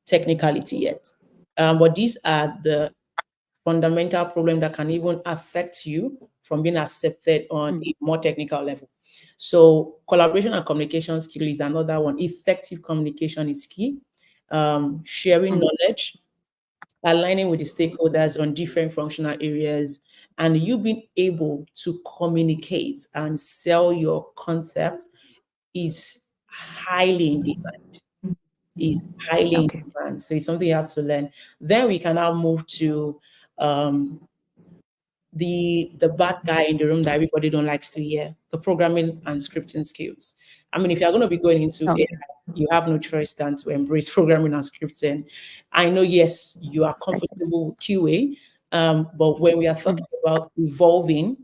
technicality yet, but these are the fundamental problem that can even affect you from being accepted on Mm. a more technical level. So collaboration and communication skill is another one. Effective communication is key. Sharing Mm. knowledge, aligning with the stakeholders on different functional areas, and you being able to communicate and sell your concept is highly in demand. Is highly in Okay. demand. So it's something you have to learn. Then we can now move to um, the bad guy in the room that everybody don't likes to hear, the programming and scripting skills. I mean, if you're going to be going into Okay. AI, you have no choice than to embrace programming and scripting. I know, yes, you are Exactly. comfortable with QA, but when we are Mm. talking about evolving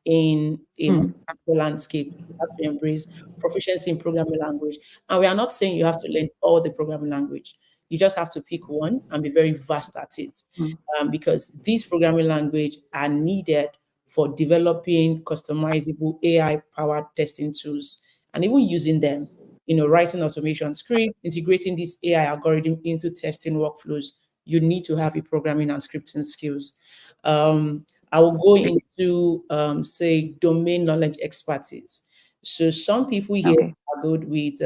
in a Mm. landscape, you have to embrace proficiency in programming language. And we are not saying you have to learn all the programming language. You just have to pick one and be very vast at it, Mm. because these programming language are needed for developing customizable AI-powered testing tools and even using them, writing automation script, integrating this AI algorithm into testing workflows. You need to have a programming and scripting skills. I will go into, say, domain knowledge expertise. So some people here Okay. are good with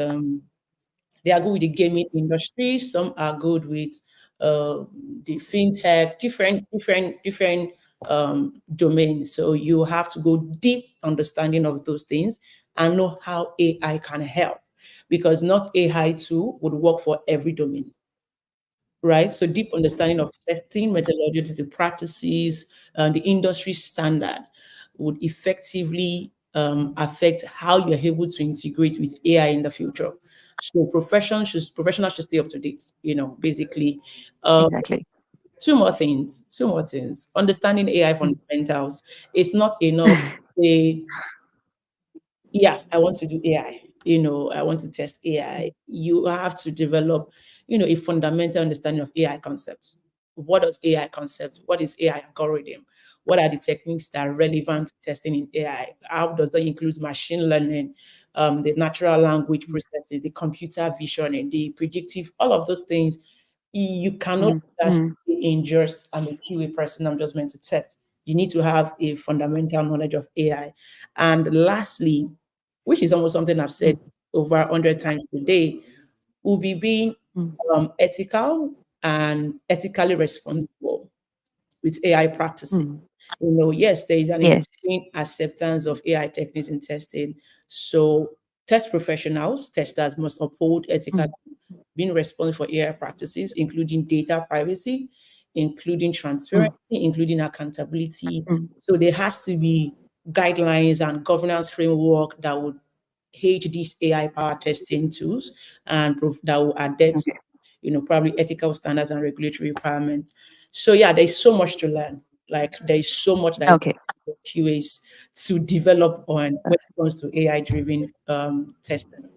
they are good with the gaming industry. Some are good with the fintech, different domains. So you have to go deep understanding of those things and know how AI can help, because not AI too would work for every domain, right? So deep understanding of testing methodologies, the practices, and the industry standard would effectively affect how you're able to integrate with AI in the future. So professionals should stay up to date. Basically, uh, Exactly. two more things. Two more things. Understanding AI fundamentals. It's not enough to say, yeah, I want to do AI. I want to test AI. You have to develop, a fundamental understanding of AI concepts. What does AI concept? What is AI algorithm? What are the techniques that are relevant to testing in AI? How does that include machine learning, the natural language processing, the computer vision, and the predictive, all of those things? You cannot Mm. just Mm. be in just, I'm a QA person, I'm just meant to test. You need to have a fundamental knowledge of AI. And lastly, which is almost something I've said Mm. over 100 times today, will be being Mm. ethical and ethically Mm. responsible with AI practices. Mm. Yes, there is an Yes. increasing acceptance of AI techniques in testing. So test professionals, testers must uphold ethical, Mm. being responsible for AI practices, including data privacy, including Mm. transparency, including accountability. Mm. So there has to be guidelines and governance framework that would aid these AI powered testing tools and that will adhere to, Okay. probably ethical standards and regulatory requirements. So yeah, there's so much to learn. Like there's so much that Okay. QAs to develop on when it comes to AI driven testing.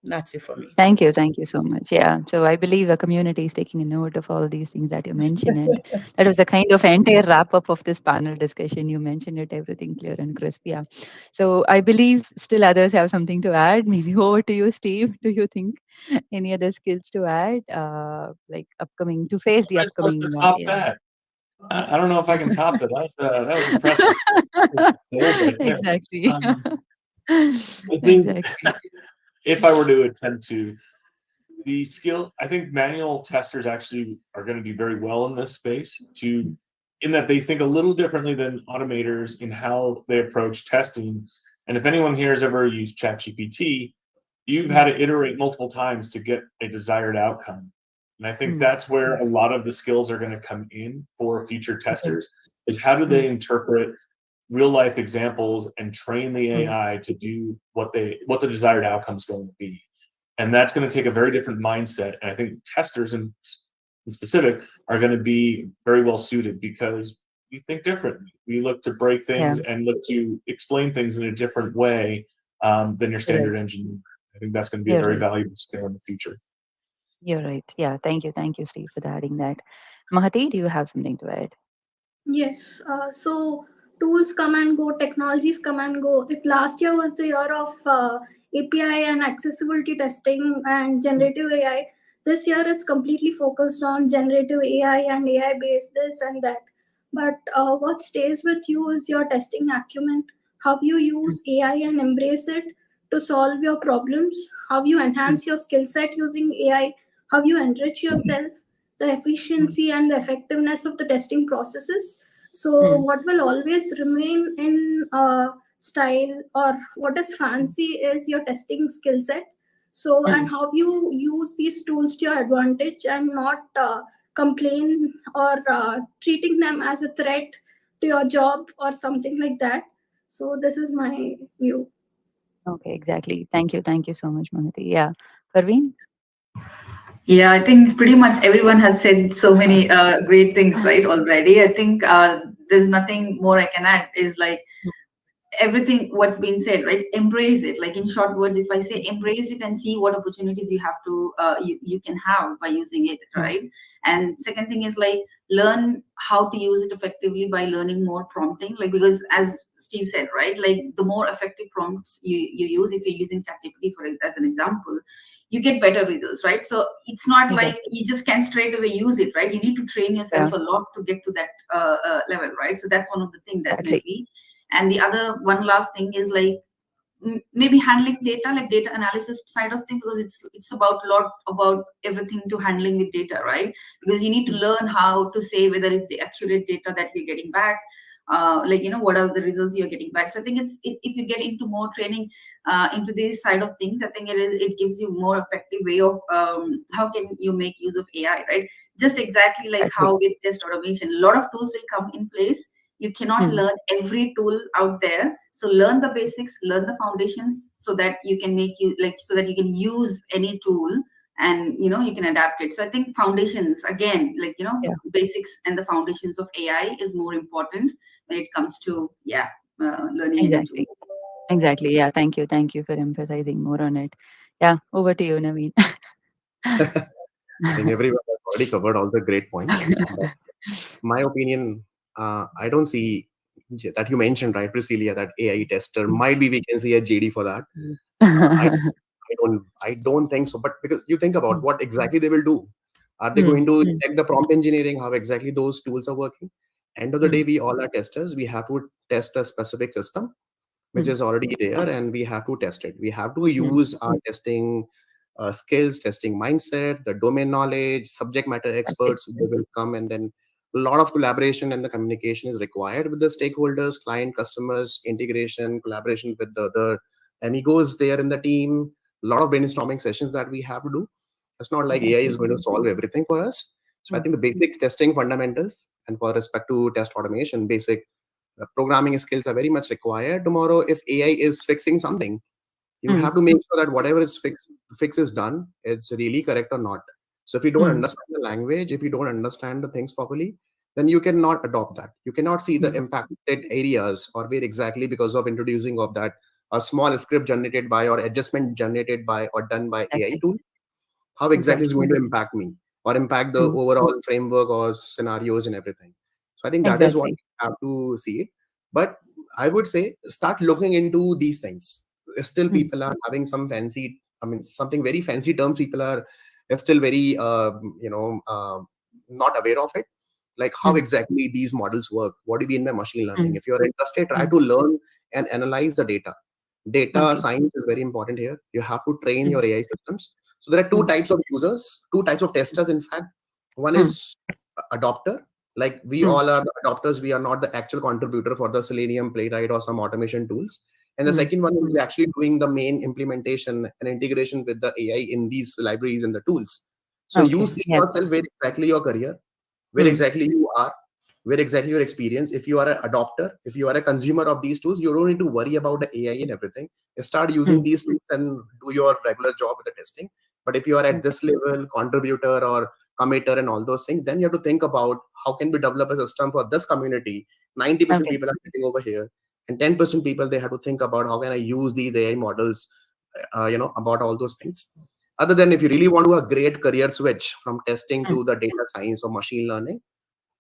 That's it for me. Thank you. Thank you so much. Yeah. So I believe a community is taking a note of all these things that you mentioned. And that was a kind of entire wrap up of this panel discussion. You mentioned it, everything clear and crisp. Yeah. So I believe still others have something to add. Maybe over to you, Steve. Do you think any other skills to add? Like upcoming to face the Am I supposed to upcoming top AI. that? I don't know if I can top that. That was impressive. That was gold right there. Exactly. I think Exactly. if I were to attempt to the skill, I think manual testers actually are going to do very well in this space in that they think a little differently than automators in how they approach testing. And if anyone here has ever used ChatGPT, you've had to iterate multiple times to get a desired outcome. And I think that's where a lot of the skills are going to come in for future testers, is how do they interpret real life examples and train the AI to do what the desired outcome is going to be. And that's going to take a very different mindset. And I think testers in specific are going to be very well suited because we think differently. We look to break things and look to explain things in a different way than your standard engineer. I think that's going to be a very valuable skill in the future. You're right. Yeah. Thank you. Thank you, Steve, for adding that. Mahati, do you have something to add? Yes. So tools come and go, technologies come and go. If last year was the year of API and accessibility testing and generative AI, this year it's completely focused on generative AI and AI based this and that. But what stays with you is your testing acumen, how you use AI and embrace it to solve your problems, how you enhance your skill set using AI, how you enrich yourself, the efficiency and the effectiveness of the testing processes. So, what will always remain in style or what is fancy is your testing skill set. So, and how you use these tools to your advantage and not complain or treating them as a threat to your job or something like that. So, this is my view. Okay, exactly. Thank you. Thank you so much, Mahati. Yeah. Parveen? Yeah, I think pretty much everyone has said so many great things, right, already. I think there's nothing more I can add. Is like everything what's been said, right? Embrace it. Like in short words, if I say embrace it and see what opportunities you have to you can have by using it, right? And second thing is like learn how to use it effectively by learning more prompting, like because as Steve said, right, like the more effective prompts you use, if you're using ChatGPT for as an example, you get better results, right? So it's not like you just can straight away use it, right? You need to train yourself a lot to get to that level, right? So that's one of the things, definitely. And the other one last thing is like maybe handling data, like data analysis side of thing, because it's about a lot about everything to handling with data, right? Because you need to learn how to say whether it's the accurate data that you're getting back, like what are the results you're getting back. So I think if you get into more training into this side of things, I think it gives you more effective way of how can you make use of AI, right? Just exactly like how with test automation, a lot of tools will come in place. You cannot learn every tool out there, so learn the basics, learn the foundations, so that you can so that you can use any tool and you can adapt it. So I think foundations again, like basics and the foundations of AI is more important when it comes to learning any tool. Exactly. Yeah. Thank you. Thank you for emphasizing more on it. Yeah. Over to you, Naveen. I think everyone has already covered all the great points. But my opinion, I don't see that you mentioned, right, Priscilla, that AI tester might be we can see a JD for that. I don't think so. But because you think about what exactly they will do. Are they going to check the prompt engineering, how exactly those tools are working? End of the day, we all are testers. We have to test a specific system which is already there, and we have to test it. We have to use our testing skills, testing mindset, the domain knowledge, subject matter experts. They will come, and then a lot of collaboration and the communication is required with the stakeholders, client, customers, integration, collaboration with the other amigos there in the team. A lot of brainstorming sessions that we have to do. It's not like AI is going to solve everything for us. So I think the basic testing fundamentals, and for respect to test automation, basic programming skills are very much required. Tomorrow, if AI is fixing something, you have to make sure that whatever is fix is done, it's really correct or not. So if you don't understand the language, if you don't understand the things properly, then you cannot adopt that. You cannot see the impacted areas or where exactly because of introducing of that a small script generated by or adjustment generated by or done by AI tool, how exactly is going to impact me or impact the overall framework or scenarios and everything. So I think that is what we have to see it. But I would say start looking into these things. Still, people are having some fancy, something very fancy terms. People are still very, not aware of it. Like how exactly these models work. What do you mean by machine learning? If you're interested, try to learn and analyze the data. Data science is very important here. You have to train your AI systems. So there are two types of users, two types of testers, in fact. One is adopter, like we all are the adopters. We are not the actual contributor for the Selenium, Playwright, or some automation tools. And the second one is actually doing the main implementation and integration with the AI in these libraries and the tools. So you see yourself where exactly your career, where exactly you are, where exactly your experience. If you are an adopter, if you are a consumer of these tools, you don't need to worry about the AI and everything. You start using these tools and do your regular job with the testing. But if you are at this level, contributor or committer and all those things, then you have to think about how can we develop a system for this community. 90% people are sitting over here, and 10% people, they have to think about how can I use these AI models, about all those things. Other than if you really want to a great career switch from testing to the data science or machine learning,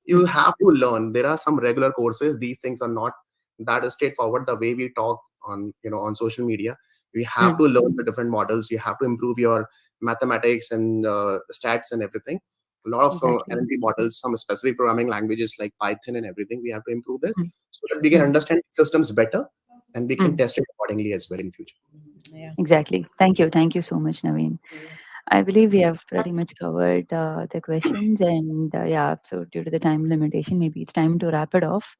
you have to learn. There are some regular courses. These things are not that straightforward the way we talk on on social media. We have to learn the different models. You have to improve your mathematics and stats and everything. A lot of NLP models, some specific programming languages like Python and everything, we have to improve it so that we can understand systems better and we can test it accordingly as well in future. Yeah. Exactly. Thank you so much, Naveen. I believe we have pretty much covered the questions, and yeah, so due to the time limitation, maybe it's time to wrap it off.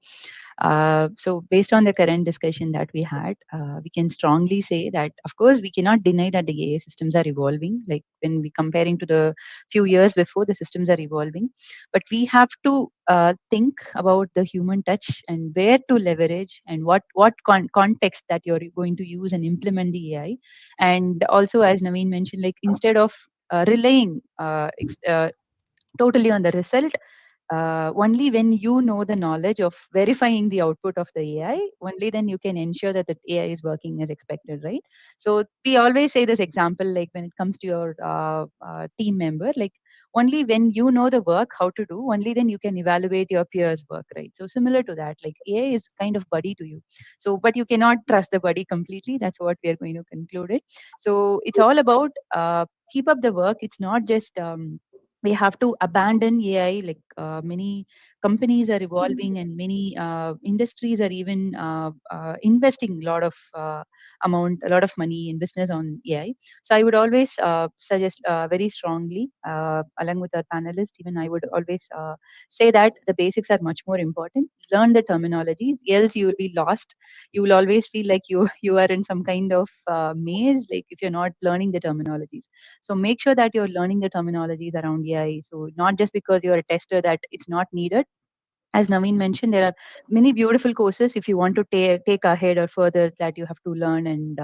So, based on the current discussion that we had, we can strongly say that, of course, we cannot deny that the AI systems are evolving. Like when we comparing to the few years before, the systems are evolving, but we have to think about the human touch and where to leverage and what context that you're going to use and implement the AI. And also, as Naveen mentioned, like instead of relying totally on the result, only when you know the knowledge of verifying the output of the AI, only then you can ensure that the AI is working as expected, right? So we always say this example, like when it comes to your team member, like only when you know the work, how to do, only then you can evaluate your peers' work, right? So similar to that, like AI is kind of buddy to you. So, but you cannot trust the buddy completely. That's what we are going to conclude it. So it's all about keep up the work. It's not just we have to abandon AI. Like many companies are evolving, and many industries are even investing a lot of money in business on AI. So I would always suggest very strongly, along with our panelists, even I would always say that the basics are much more important. Learn the terminologies, else you will be lost. You will always feel like you are in some kind of maze, like if you're not learning the terminologies. So make sure that you're learning the terminologies around AI. So not just because you're a tester that it's not needed. As Naveen mentioned, there are many beautiful courses if you want to take ahead or further that you have to learn and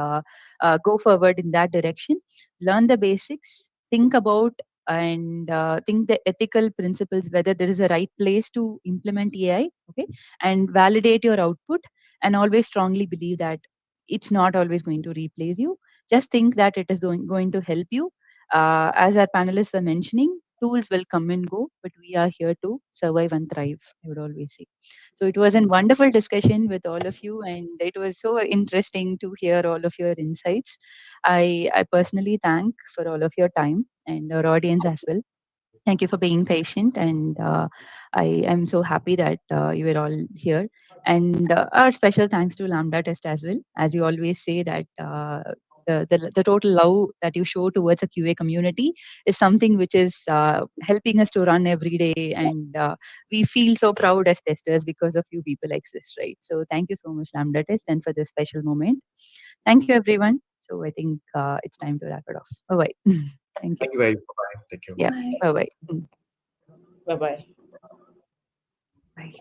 go forward in that direction. Learn the basics, think about and think the ethical principles, whether there is a right place to implement AI, okay, and validate your output, and always strongly believe that it's not always going to replace you. Just think that it is going to help you. As our panelists were mentioning, tools will come and go, but we are here to survive and thrive, I would always say. So it was a wonderful discussion with all of you, and it was so interesting to hear all of your insights. I personally thank for all of your time and our audience as well. Thank you for being patient, and I am so happy that you were all here. And our special thanks to Lambda Test as well, as you always say that. The total love that you show towards a QA community is something which is helping us to run every day, and we feel so proud as testers because of you people exist, right? So thank you so much, Lambda Test, and for this special moment. Thank you, everyone. So I think it's time to wrap it off. Bye bye. Thank you. Thank you guys. Bye. Thank you. Yeah. Bye bye. Bye bye. Bye.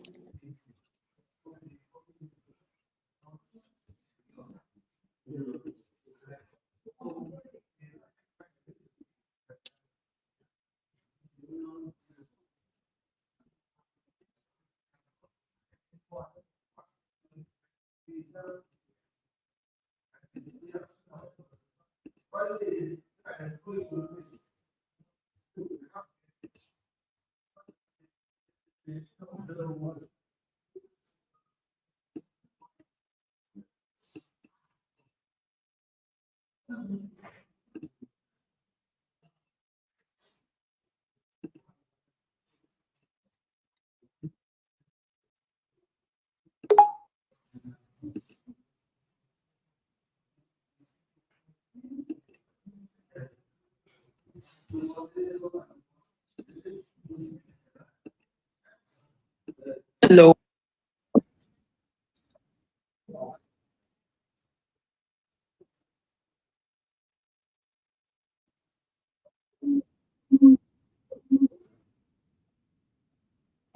Hello.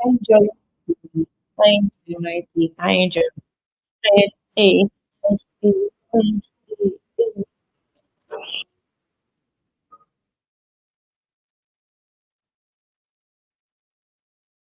I enjoy I enjoy my tea. I enjoy it. I enjoy